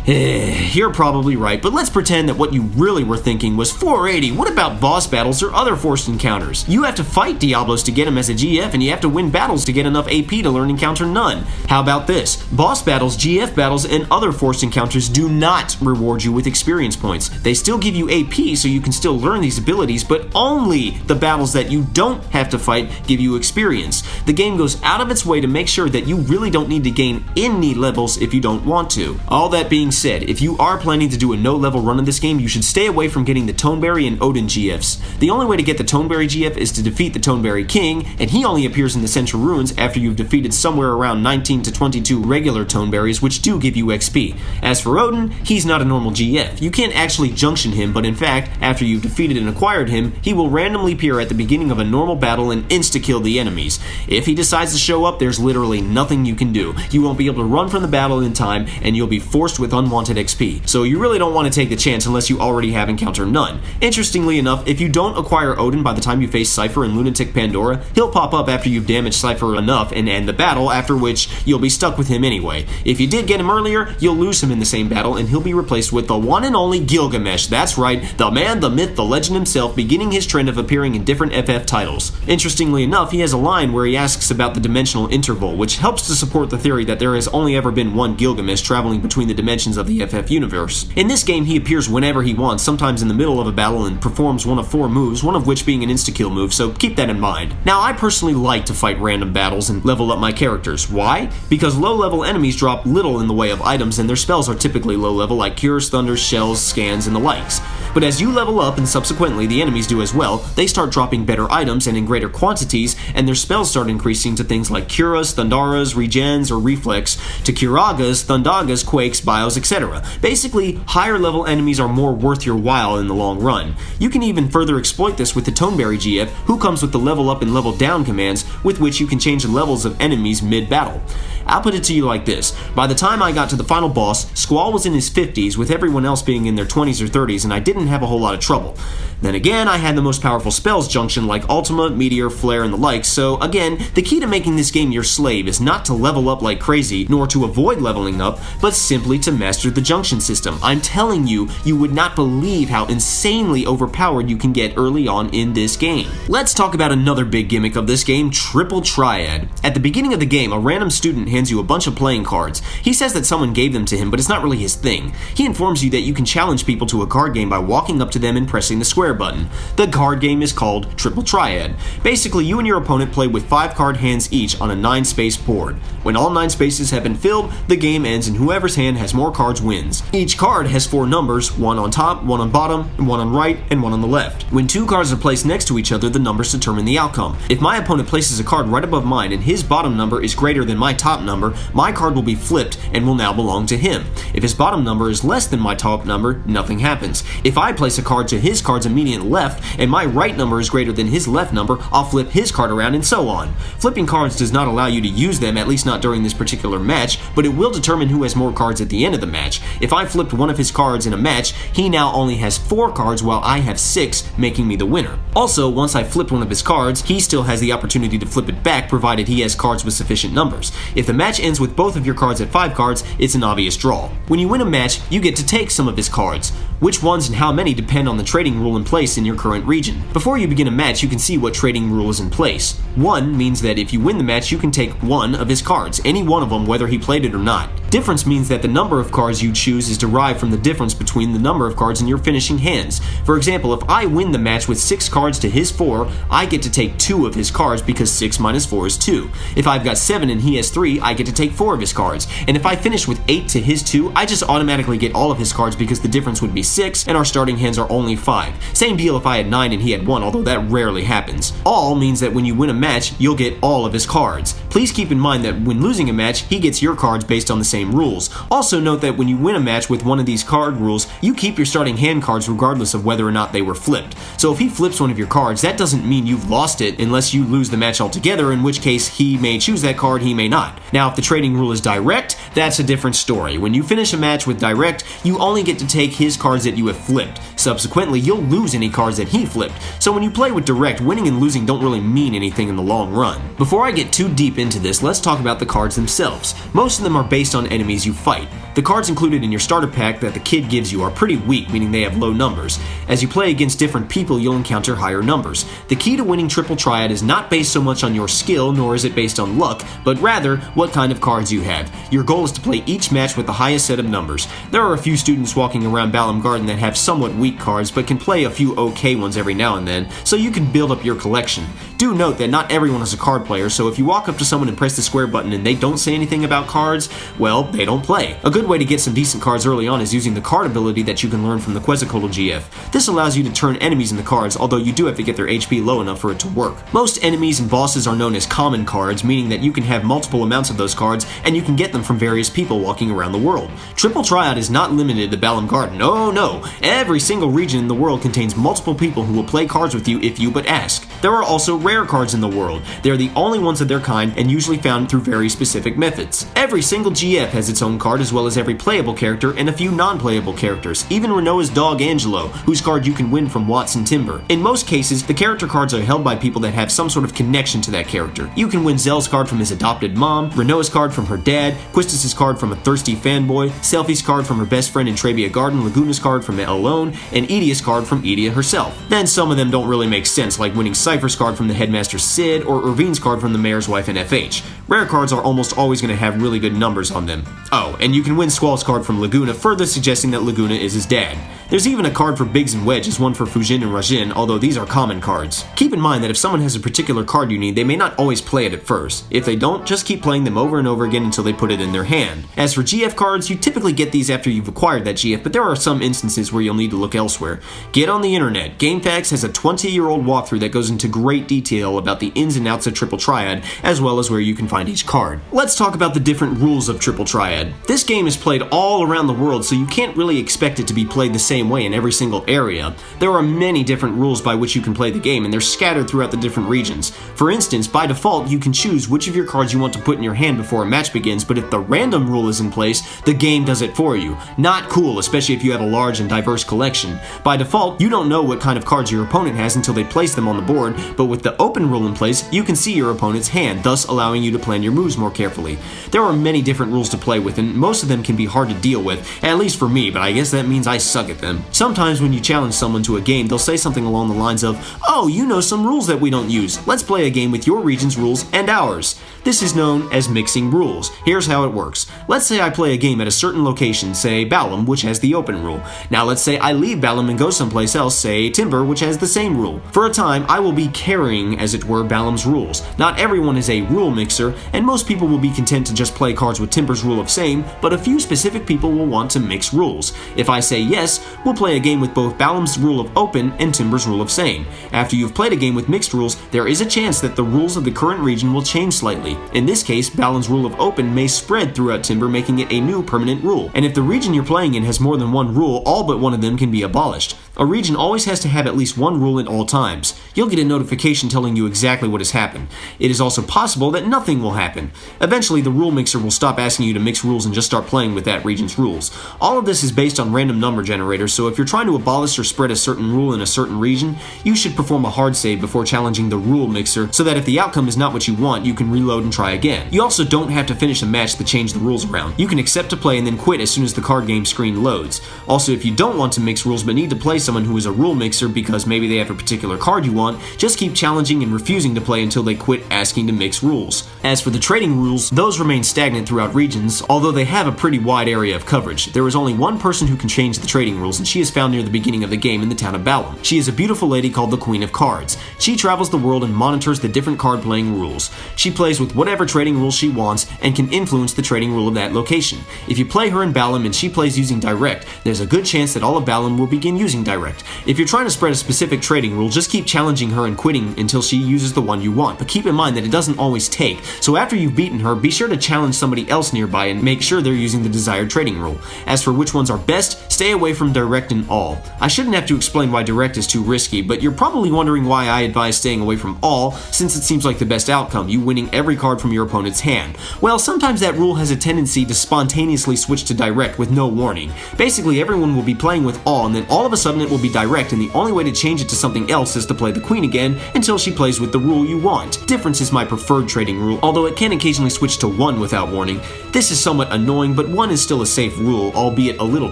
You're probably right, but let's pretend that what you really were thinking was 480. What about boss battles or other forced encounters? You have to fight Diablos to get him as a GF, and you have to win battles to get enough AP to learn Encounter None. How about this? Boss battles, GF battles, and other forced encounters do not reward you with experience points. They still give you AP so you can still learn these abilities, but only the battles that you don't have to fight give you experience. The game goes out of its way to make sure that you really don't need to gain any levels if you don't want to. All that being said, if you are planning to do a no-level run of this game, you should stay away from getting the Toneberry and Odin GFs. The only way to get the Toneberry GF is to defeat the Toneberry King, and he only appears in the Central Ruins after you've defeated somewhere around 19 to 22 regular Toneberries, which do give you XP. As for Odin, he's not a normal GF. You can't actually junction him, but in fact, after you've defeated and acquired him, he will randomly appear at the beginning of a normal battle and insta-kill the enemies. If he decides to show up, there's literally nothing you can do. You won't be able to run from the battle in time, and you'll be forced with unwanted XP. So you really don't want to take the chance unless you already have Encounter None. Interestingly enough, if you don't acquire Odin by the time you face Cypher and Lunatic Pandora, he'll pop up after you've damaged Cypher enough and end the battle, after which you'll be stuck with him anyway. If you did get him earlier, you'll lose him in the same battle and he'll be replaced with the one and only Gilgamesh. That's right, the man, the myth, the legend himself, beginning his trend of appearing in different FF titles. Interestingly enough, he has a line where he asks about the dimensional interval, which helps to support the theory that there has only ever been one Gilgamesh traveling between the dimensions of the FF universe. In this game, he appears whenever he wants, sometimes in the middle of a battle, and performs one of 4 moves, one of which being an insta-kill move, so keep that in mind. Now, I personally like to fight random battles and level up my characters. Why? Because low-level enemies drop little in the way of items, and their spells are typically low-level, like Cures, Thunders, Shells, Scans, and the likes. But as you level up, and subsequently the enemies do as well, they start dropping better items and in greater quantities, and their spells start increasing to things like Curas, Thundaras, Regens, or Reflex, to Kiragas, Thundagas, Quakes, Bios, etc. Basically, higher level enemies are more worth your while in the long run. You can even further exploit this with the Toneberry GF, who comes with the level up and level down commands, with which you can change the levels of enemies mid-battle. I'll put it to you like this. By the time I got to the final boss, Squall was in his 50s, with everyone else being in their 20s or 30s, and I didn't have a whole lot of trouble. Then again, I had the most powerful spells junction like Ultima, Meteor, Flare, and the like, so again, the key to making this game your slave is not to level up like crazy, nor to avoid leveling up, but simply to master the junction system. I'm telling you, you would not believe how insanely overpowered you can get early on in this game. Let's talk about another big gimmick of this game, Triple Triad. At the beginning of the game, a random student hands you a bunch of playing cards. He says that someone gave them to him, but it's not really his thing. He informs you that you can challenge people to a card game by walking up to them and pressing the square button. The card game is called Triple Triad. Basically, you and your opponent play with 5 card hands each on a 9-space board. When all 9 spaces have been filled, the game ends and whoever's hand has more cards wins. Each card has 4 numbers, 1 on top, 1 on bottom, 1 on right, and 1 on the left. When 2 cards are placed next to each other, the numbers determine the outcome. If my opponent places a card right above mine and his bottom number is greater than my top number, my card will be flipped and will now belong to him. If his bottom number is less than my top number, nothing happens. If I place a card to his card's immediate left and my right number is greater than his left number, I'll flip his card around and so on. Flipping cards does not allow you to use them, at least not during this particular match, but it will determine who has more cards at the end of the match. If I flipped one of his cards in a match, he now only has 4 cards while I have 6, making me the winner. Also, once I flipped one of his cards, he still has the opportunity to flip it back provided he has cards with sufficient numbers. If the match ends with both of your cards at 5 cards, it's an obvious draw. When you win a match, you get to take some of his cards. Which ones and how many depend on the trading rule in place in your current region. Before you begin a match, you can see what trading rule is in place. 1 means that if you win the match, you can take 1 of his cards, any one of them whether he played it or not. Difference means that the number of cards you choose is derived from the difference between the number of cards in your finishing hands. For example, if I win the match with 6 cards to his 4, I get to take 2 of his cards because 6 minus 4 is 2. If I've got 7 and he has 3, I get to take 4 of his cards. And if I finish with 8 to his 2, I just automatically get all of his cards because the difference would be 6 and our starting hands are only 5. Same deal if I had 9 and he had 1, although that rarely happens. All means that when you win a match, you'll get all of his cards. Please keep in mind that when losing a match, he gets your cards based on the same rules. Also note that when you win a match with one of these card rules, you keep your starting hand cards regardless of whether or not they were flipped. So if he flips one of your cards, that doesn't mean you've lost it unless you lose the match altogether, in which case he may choose that card, he may not. Now if the trading rule is direct, that's a different story. When you finish a match with direct, you only get to take his cards that you have flipped. Subsequently, you'll lose any cards that he flipped. So when you play with direct, winning and losing don't really mean anything in the long run. Before I get too deep into this, let's talk about the cards themselves. Most of them are based on enemies you fight. The cards included in your starter pack that the kid gives you are pretty weak, meaning they have low numbers. As you play against different people, you'll encounter higher numbers. The key to winning Triple Triad is not based so much on your skill, nor is it based on luck, but rather what kind of cards you have. Your goal is to play each match with the highest set of numbers. There are a few students walking around Balam Garden that have somewhat weak cards, but can play a few okay ones every now and then, so you can build up your collection. Do note that not everyone is a card player, so if you walk up to someone and press the square button and they don't say anything about cards, well, they don't play. A good way to get some decent cards early on is using the card ability that you can learn from the Quetzalcoatl GF. This allows you to turn enemies into cards, although you do have to get their HP low enough for it to work. Most enemies and bosses are known as common cards, meaning that you can have multiple amounts of those cards and you can get them from various people walking around the world. Triple Triad is not limited to Balam Garden. Oh no! Every single region in the world contains multiple people who will play cards with you if you but ask. There are also rare cards in the world. They are the only ones of their kind and usually found through very specific methods. Every single GF has its own card, as well as every playable character and a few non-playable characters, even Renoa's dog Angelo, whose card you can win from Watson Timber. In most cases, the character cards are held by people that have some sort of connection to that character. You can win Zell's card from his adopted mom, Renoa's card from her dad, Quistis' card from a thirsty fanboy, Selfie's card from her best friend in Trebia Garden, Laguna's card from Alone, and Edia's card from Edia herself. Then some of them don't really make sense, like winning Cypher's card from the headmaster Sid, or Irvine's card from the mayor's wife in FH. Rare cards are almost always going to have really good numbers on them. Oh, and you can win Squall's card from Laguna, further suggesting that Laguna is his dad. There's even a card for Biggs and Wedge, as one for Fujin and Rajin, although these are common cards. Keep in mind that if someone has a particular card you need, they may not always play it at first. If they don't, just keep playing them over and over again until they put it in their hand. As for GF cards, you typically get these after you've acquired that GF, but there are some instances where you'll need to look elsewhere. Get on the internet. GameFAQs has a 20-year-old walkthrough that goes into great detail about the ins and outs of Triple Triad, as well as where you can find each card. Let's talk about the different rules of Triple Triad. This game is played all around the world, so you can't really expect it to be played the same way in every single area. There are many different rules by which you can play the game, and they're scattered throughout the different regions. For instance, by default, you can choose which of your cards you want to put in your hand before a match begins, but if the random rule is in place, the game does it for you. Not cool, especially if you have a large and diverse collection. By default, you don't know what kind of cards your opponent has until they place them on the board, but with the open rule in place, you can see your opponent's hand, thus allowing you to plan your moves more carefully. There are many different rules to play with, and most of them can be hard to deal with, at least for me, but I guess that means I suck at them. Sometimes when you challenge someone to a game, they'll say something along the lines of, "Oh, you know some rules that we don't use. Let's play a game with your region's rules and ours." This is known as mixing rules. Here's how it works. Let's say I play a game at a certain location, say Balam, which has the open rule. Now let's say I leave Balam and go someplace else, say Timber, which has the same rule. For a time, I will be carrying, as it were, Balam's rules. Not everyone is a rule mixer, and most people will be content to just play cards with Timber's rule of same, but a few specific people will want to mix rules. If I say yes, we'll play a game with both Balam's rule of open and Timber's rule of same. After you've played a game with mixed rules, there is a chance that the rules of the current region will change slightly. permanently. In this case, Balam's rule of open may spread throughout Timber, making it a new permanent rule. And if the region you're playing in has more than one rule, all but one of them can be abolished. A region always has to have at least one rule at all times. You'll get a notification telling you exactly what has happened. It is also possible that nothing will happen. Eventually, the rule mixer will stop asking you to mix rules and just start playing with that region's rules. All of this is based on random number generators, so if you're trying to abolish or spread a certain rule in a certain region, you should perform a hard save before challenging the rule mixer, so that if the outcome is not what you want, you can reload and try again. You also don't have to finish a match to change the rules around. You can accept to play and then quit as soon as the card game screen loads. Also, if you don't want to mix rules but need to play someone who is a rule mixer because maybe they have a particular card you want, just keep challenging and refusing to play until they quit asking to mix rules. As for the trading rules, those remain stagnant throughout regions, although they have a pretty wide area of coverage. There is only one person who can change the trading rules, and she is found near the beginning of the game in the town of Balam. She is a beautiful lady called the Queen of Cards. She travels the world and monitors the different card playing rules. She plays with whatever trading rules she wants and can influence the trading rule of that location. If you play her in Balam and she plays using Direct, there's a good chance that all of Balam will begin using Direct. If you're trying to spread a specific trading rule, just keep challenging her and quitting until she uses the one you want, but keep in mind that it doesn't always take, so after you've beaten her, be sure to challenge somebody else nearby and make sure they're using the desired trading rule. As for which ones are best, stay away from Direct and All. I shouldn't have to explain why Direct is too risky, but you're probably wondering why I advise staying away from All, since it seems like the best outcome, you winning every card from your opponent's hand. Well, sometimes that rule has a tendency to spontaneously switch to Direct with no warning. Basically, everyone will be playing with All, and then all of a sudden it will be Direct, and the only way to change it to something else is to play the Queen again until she plays with the rule you want. Difference is my preferred trading rule, although it can occasionally switch to 1 without warning. This is somewhat annoying, but 1 is still a safe rule, albeit a little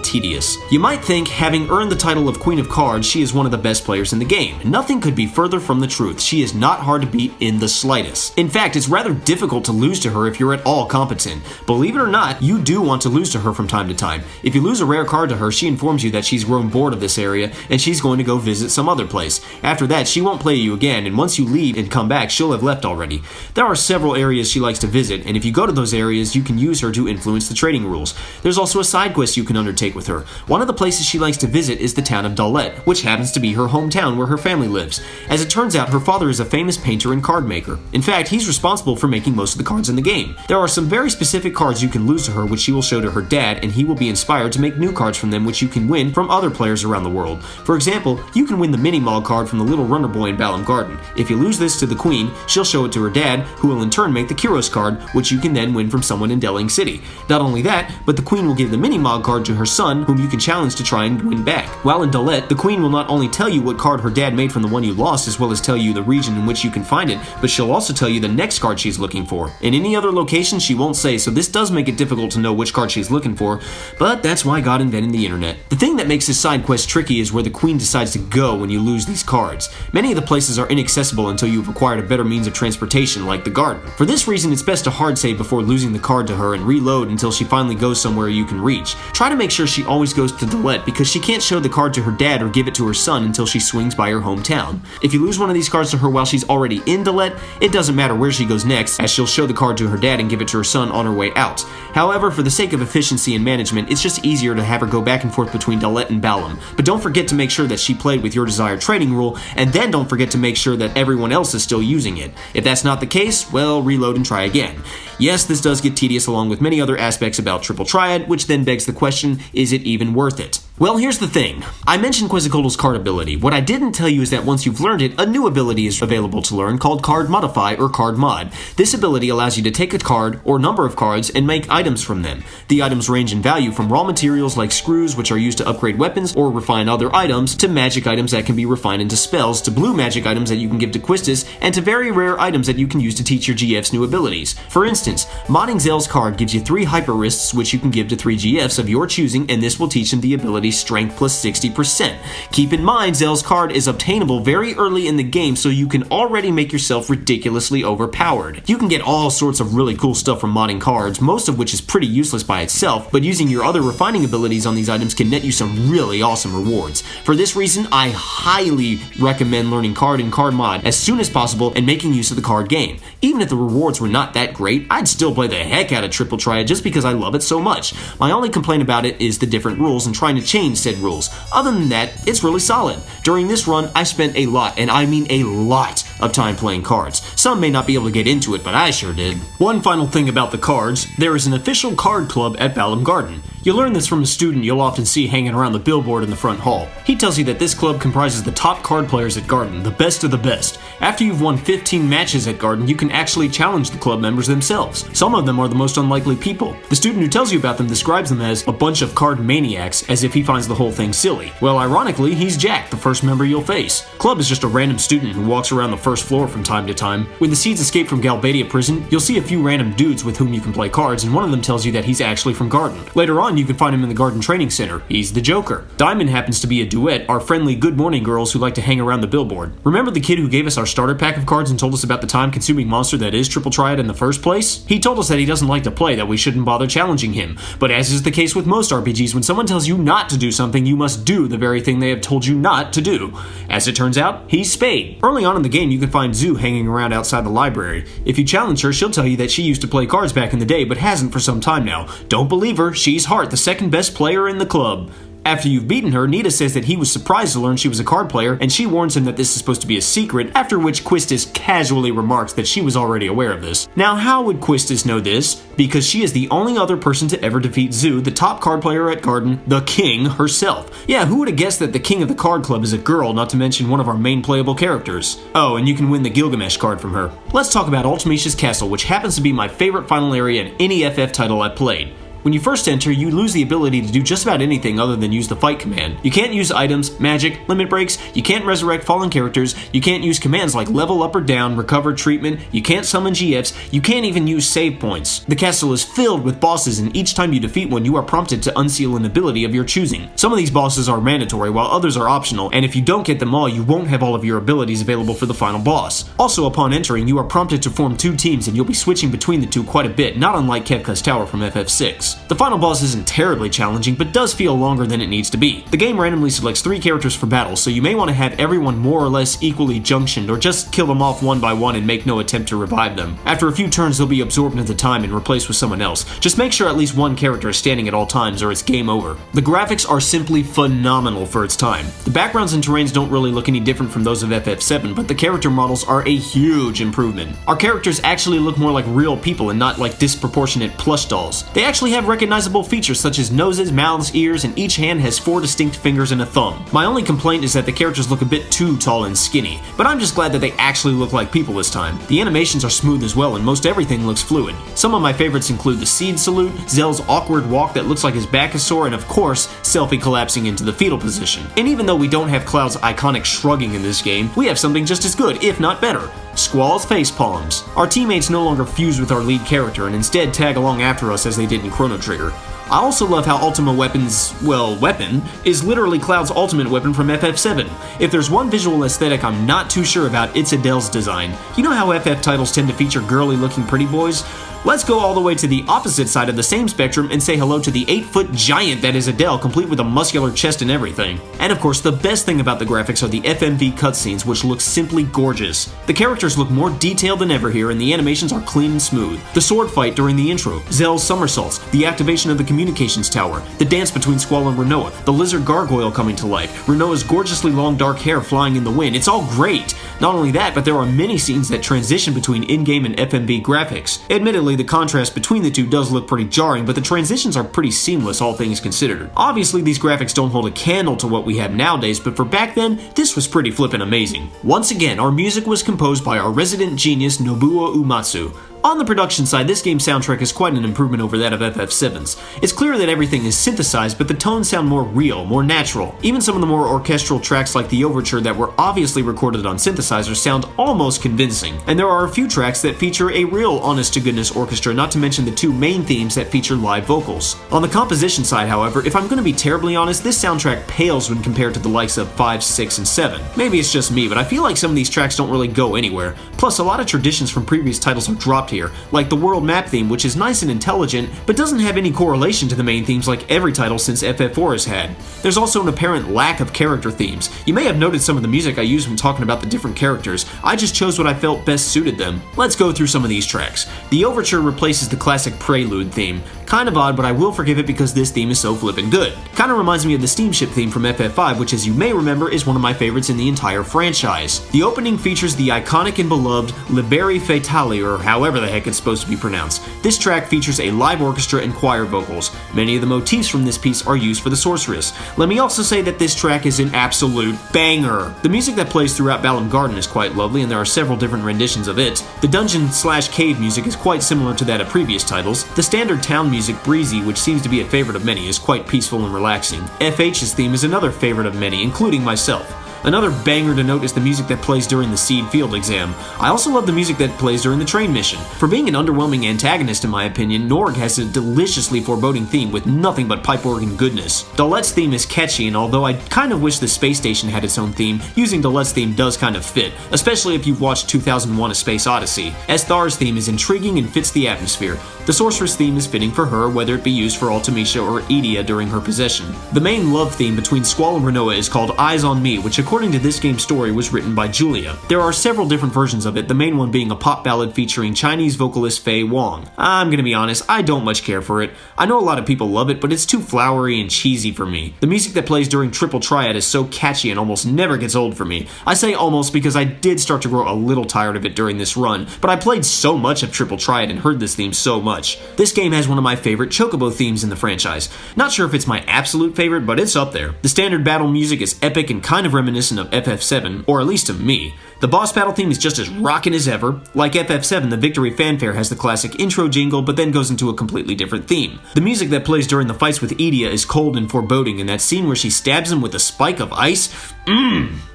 tedious. You might think, having earned the title of Queen of Cards, she is one of the best players in the game. Nothing could be further from the truth. She is not hard to beat in the slightest. In fact, it's rather difficult to lose to her if you're at all competent. Believe it or not, you do want to lose to her from time to time. If you lose a rare card to her, she informs you that she's grown bored of this area and she's going to go visit some other place. After that, she won't play you again, and once you leave and come back, she'll have left already. There are several areas she likes to visit, and if you go to those areas, you can use her to influence the trading rules. There's also a side quest you can undertake with her. One of the places she likes to visit is the town of Dalet, which happens to be her hometown where her family lives. As it turns out, her father is a famous painter and card maker. In fact, he's responsible for making most of the cards in the game. There are some very specific cards you can lose to her which she will show to her dad, and he will be inspired to make new cards from them which you can win from other players around the world. For example, you can win the Mini-Mog card from the Little Runner Boy in Balam Garden. If you lose this to the Queen, she'll show it to her dad, who will in turn make the Kyros card, which you can then win from someone in Deling City. Not only that, but the Queen will give the Mini-Mog card to her son, whom you can challenge to try and win back. While in Dalet, the Queen will not only tell you what card her dad made from the one you lost, as well as tell you the region in which you can find it, but she'll also tell you the next card she's looking for. In any other location, she won't say, so this does make it difficult to know which card she's looking for, but that's why God invented the internet. The thing that makes this side quest tricky is where the Queen decides to go when you lose these cards. Many of the places are inaccessible until you've acquired a better means of transportation, like the garden. For this reason, it's best to hard save before losing the card to her and reload until she finally goes somewhere you can reach. Try to make sure she always goes to Dalet, because she can't show the card to her dad or give it to her son until she swings by her hometown. If you lose one of these cards to her while she's already in Dalet, it doesn't matter where she goes next, as she'll show the card to her dad and give it to her son on her way out. However, for the sake of efficiency and management, it's just easier to have her go back and forth between Dalet and Balam. But don't forget to make sure that she played with your desired trading rule, and then don't forget to make sure that everyone else is still using it. If that's not the case, well, reload and try again. Yes, this does get tedious along with many other aspects about Triple Triad, which then begs the question, is it even worth it? Well, here's the thing. I mentioned Quetzalcoatl's card ability. What I didn't tell you is that once you've learned it, a new ability is available to learn called Card Modify or Card Mod. This ability allows you to take a card or number of cards and make items from them. The items range in value from raw materials like screws, which are used to upgrade weapons or refine other items, to magic items that can be refined into spells, to blue magic items that you can give to Quistis, and to very rare items that you can use to teach your GFs new abilities. For instance, modding Zell's card gives you 3 hyper wrists which you can give to 3 GFs of your choosing, and this will teach them the ability Strength plus 60%. Keep in mind, Zell's card is obtainable very early in the game, so you can already make yourself ridiculously overpowered. You can get all sorts of really cool stuff from modding cards, most of which is pretty useless by itself, but using your other refining abilities on these items can net you some really awesome rewards. For this reason, I highly recommend learning card and card mod as soon as possible and making use of the card game. Even if the rewards were not that great, I'd still play the heck out of Triple Triad just because I love it so much. My only complaint about it is the different rules and trying to change said rules. Other than that, it's really solid. During this run, I spent a lot, and I mean a lot, of time playing cards. Some may not be able to get into it, but I sure did. One final thing about the cards, there is an official card club at Balam Garden. You'll learn this from a student you'll often see hanging around the billboard in the front hall. He tells you that this club comprises the top card players at Garden, the best of the best. After you've won 15 matches at Garden, you can actually challenge the club members themselves. Some of them are the most unlikely people. The student who tells you about them describes them as a bunch of card maniacs, as if he finds the whole thing silly. Well, ironically, he's Jack, the first member you'll face. Club is just a random student who walks around the first floor from time to time. When the Seeds escape from Galbadia prison, you'll see a few random dudes with whom you can play cards, and one of them tells you that he's actually from Garden. Later on, you can find him in the Garden Training Center. He's the Joker. Diamond happens to be a duet, our friendly good morning girls who like to hang around the billboard. Remember the kid who gave us our starter pack of cards and told us about the time-consuming monster that is Triple Triad in the first place? He told us that he doesn't like to play, that we shouldn't bother challenging him. But as is the case with most RPGs, when someone tells you not to do something, you must do the very thing they have told you not to do. As it turns out, he's Spade. Early on in the game, you can find Zoo hanging around outside the library. If you challenge her, she'll tell you that she used to play cards back in the day, but hasn't for some time now. Don't believe her, she's Hart, the second best player in the club. After you've beaten her, Nita says that he was surprised to learn she was a card player, and she warns him that this is supposed to be a secret, after which Quistis casually remarks that she was already aware of this. Now, how would Quistis know this? Because she is the only other person to ever defeat Zoo, the top card player at Garden, the King herself. Yeah, who would have guessed that the King of the Card Club is a girl, not to mention one of our main playable characters? Oh, and you can win the Gilgamesh card from her. Let's talk about Ultimecia's Castle, which happens to be my favorite final area in any FF title I've played. When you first enter, you lose the ability to do just about anything other than use the fight command. You can't use items, magic, limit breaks, you can't resurrect fallen characters, you can't use commands like level up or down, recover, treatment, you can't summon GFs, you can't even use save points. The castle is filled with bosses, and each time you defeat one, you are prompted to unseal an ability of your choosing. Some of these bosses are mandatory, while others are optional, and if you don't get them all, you won't have all of your abilities available for the final boss. Also, upon entering, you are prompted to form two teams, and you'll be switching between the two quite a bit, not unlike Kefka's Tower from FF6. The final boss isn't terribly challenging, but does feel longer than it needs to be. The game randomly selects 3 characters for battle, so you may want to have everyone more or less equally junctioned, or just kill them off one by one and make no attempt to revive them. After a few turns, they'll be absorbed into time and replaced with someone else. Just make sure at least one character is standing at all times, or it's game over. The graphics are simply phenomenal for its time. The backgrounds and terrains don't really look any different from those of FF7, but the character models are a huge improvement. Our characters actually look more like real people and not like disproportionate plush dolls. They actually have recognizable features such as noses, mouths, ears, and each hand has 4 distinct fingers and a thumb. My only complaint is that the characters look a bit too tall and skinny, but I'm just glad that they actually look like people this time. The animations are smooth as well, and most everything looks fluid. Some of my favorites include the Seed Salute, Zell's awkward walk that looks like his back is sore, and of course, Selphie collapsing into the fetal position. And even though we don't have Cloud's iconic shrugging in this game, we have something just as good, if not better. Squall's face palms. Our teammates no longer fuse with our lead character and instead tag along after us as they did in Chrono Trigger. I also love how Ultima Weapon's, weapon, is literally Cloud's ultimate weapon from FF7. If there's one visual aesthetic I'm not too sure about, it's Adele's design. You know how FF titles tend to feature girly looking pretty boys? Let's go all the way to the opposite side of the same spectrum and say hello to the 8-foot giant that is Adele, complete with a muscular chest and everything. And of course, the best thing about the graphics are the FMV cutscenes, which look simply gorgeous. The characters look more detailed than ever here, and the animations are clean and smooth. The sword fight during the intro, Zell's somersaults, the activation of the communications tower, the dance between Squall and Renoa, the lizard gargoyle coming to life, Renoa's gorgeously long dark hair flying in the wind. It's all great! Not only that, but there are many scenes that transition between in-game and FMV graphics. Admittedly, the contrast between the two does look pretty jarring, but the transitions are pretty seamless, all things considered. Obviously, these graphics don't hold a candle to what we have nowadays, but for back then, this was pretty flippin' amazing. Once again, our music was composed by our resident genius, Nobuo Uematsu. On the production side, this game's soundtrack is quite an improvement over that of FF7's. It's clear that everything is synthesized, but the tones sound more real, more natural. Even some of the more orchestral tracks like the overture that were obviously recorded on synthesizers sound almost convincing. And there are a few tracks that feature a real honest-to-goodness orchestra, not to mention the 2 main themes that feature live vocals. On the composition side, however, if I'm going to be terribly honest, this soundtrack pales when compared to the likes of 5, 6, and 7. Maybe it's just me, but I feel like some of these tracks don't really go anywhere. Plus, a lot of traditions from previous titles are dropped here, like the world map theme, which is nice and intelligent, but doesn't have any correlation to the main themes like every title since FF4 has had. There's also an apparent lack of character themes. You may have noted some of the music I used when talking about the different characters. I just chose what I felt best suited them. Let's go through some of these tracks. The overture replaces the classic prelude theme. Kind of odd, but I will forgive it because this theme is so flippin' good. Kinda reminds me of the steamship theme from FF5, which as you may remember is one of my favorites in the entire franchise. The opening features the iconic and beloved Liberi Fatali, or however the heck it's supposed to be pronounced. This track features a live orchestra and choir vocals. Many of the motifs from this piece are used for the sorceress. Let me also say that this track is an absolute banger. The music that plays throughout Balam Garden is quite lovely, and there are several different renditions of it. The dungeon/cave music is quite similar to that of previous titles. The standard town music, Breezy, which seems to be a favorite of many, is quite peaceful and relaxing. FH's theme is another favorite of many, including myself. Another banger to note is the music that plays during the Seed Field exam. I also love the music that plays during the train mission. For being an underwhelming antagonist in my opinion, Norg has a deliciously foreboding theme with nothing but pipe organ goodness. Dalette's theme is catchy, and although I kind of wish the space station had its own theme, using Dalette's theme does kind of fit, especially if you've watched 2001: A Space Odyssey. Esthar's theme is intriguing and fits the atmosphere. The sorceress theme is fitting for her, whether it be used for Ultimecia or Edea during her possession. The main love theme between Squall and Renoa is called Eyes on Me, which according to this game's story was written by Julia. There are several different versions of it, the main one being a pop ballad featuring Chinese vocalist Fei Wong. I'm gonna be honest, I don't much care for it. I know a lot of people love it, but it's too flowery and cheesy for me. The music that plays during Triple Triad is so catchy and almost never gets old for me. I say almost because I did start to grow a little tired of it during this run, but I played so much of Triple Triad and heard this theme so much. This game has one of my favorite Chocobo themes in the franchise. Not sure if it's my absolute favorite, but it's up there. The standard battle music is epic and kind of reminiscent of FF7, or at least to me. The boss battle theme is just as rockin' as ever. Like FF7, the victory fanfare has the classic intro jingle, but then goes into a completely different theme. The music that plays during the fights with Edea is cold and foreboding, and that scene where she stabs him with a spike of ice,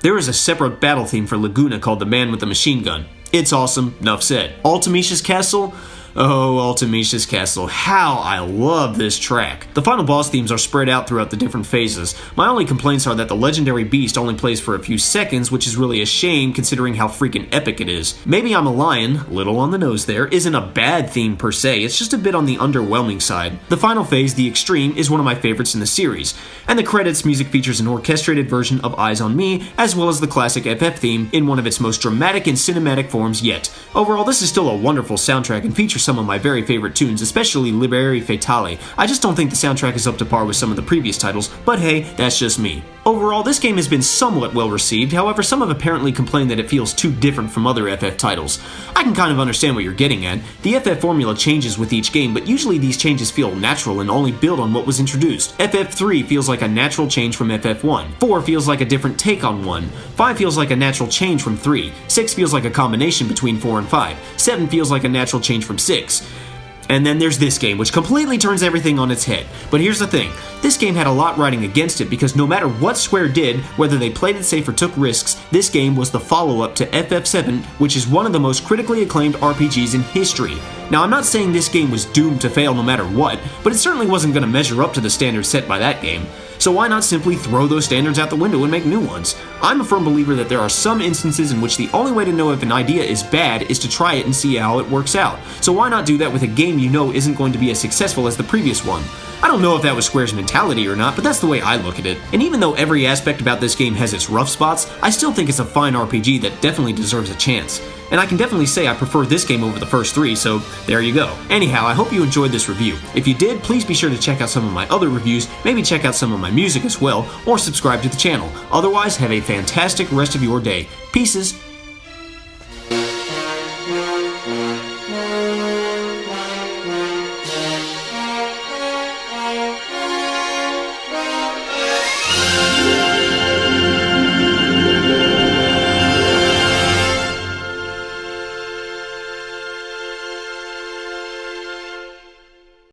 There is a separate battle theme for Laguna called the Man with the Machine Gun. It's awesome, enough said. Ultimecia's Castle? Oh, Ultimecia's Castle, how I love this track. The final boss themes are spread out throughout the different phases. My only complaints are that the legendary beast only plays for a few seconds, which is really a shame considering how freaking epic it is. Maybe I'm a Lion, little on the nose there, isn't a bad theme per se, it's just a bit on the underwhelming side. The final phase, the Extreme, is one of my favorites in the series, and the credits music features an orchestrated version of Eyes on Me, as well as the classic FF theme in one of its most dramatic and cinematic forms yet. Overall, this is still a wonderful soundtrack and features some of my very favorite tunes, especially Liberi Fatali. I just don't think the soundtrack is up to par with some of the previous titles, but hey, that's just me. Overall, this game has been somewhat well received, however some have apparently complained that it feels too different from other FF titles. I can kind of understand what you're getting at. The FF formula changes with each game, but usually these changes feel natural and only build on what was introduced. FF3 feels like a natural change from FF1, 4 feels like a different take on 1, 5 feels like a natural change from 3, 6 feels like a combination between 4 and 5, 7 feels like a natural change from 6. And then there's this game, which completely turns everything on its head. But here's the thing, this game had a lot riding against it because no matter what Square did, whether they played it safe or took risks, this game was the follow-up to FF7, which is one of the most critically acclaimed RPGs in history. Now, I'm not saying this game was doomed to fail no matter what, but it certainly wasn't going to measure up to the standards set by that game. So why not simply throw those standards out the window and make new ones? I'm a firm believer that there are some instances in which the only way to know if an idea is bad is to try it and see how it works out. So why not do that with a game you know isn't going to be as successful as the previous one? I don't know if that was Square's mentality or not, but that's the way I look at it. And even though every aspect about this game has its rough spots, I still think it's a fine RPG that definitely deserves a chance. And I can definitely say I prefer this game over the first 3, so there you go. Anyhow, I hope you enjoyed this review. If you did, please be sure to check out some of my other reviews, maybe check out some of my music as well, or subscribe to the channel. Otherwise, have a fantastic rest of your day. Pieces.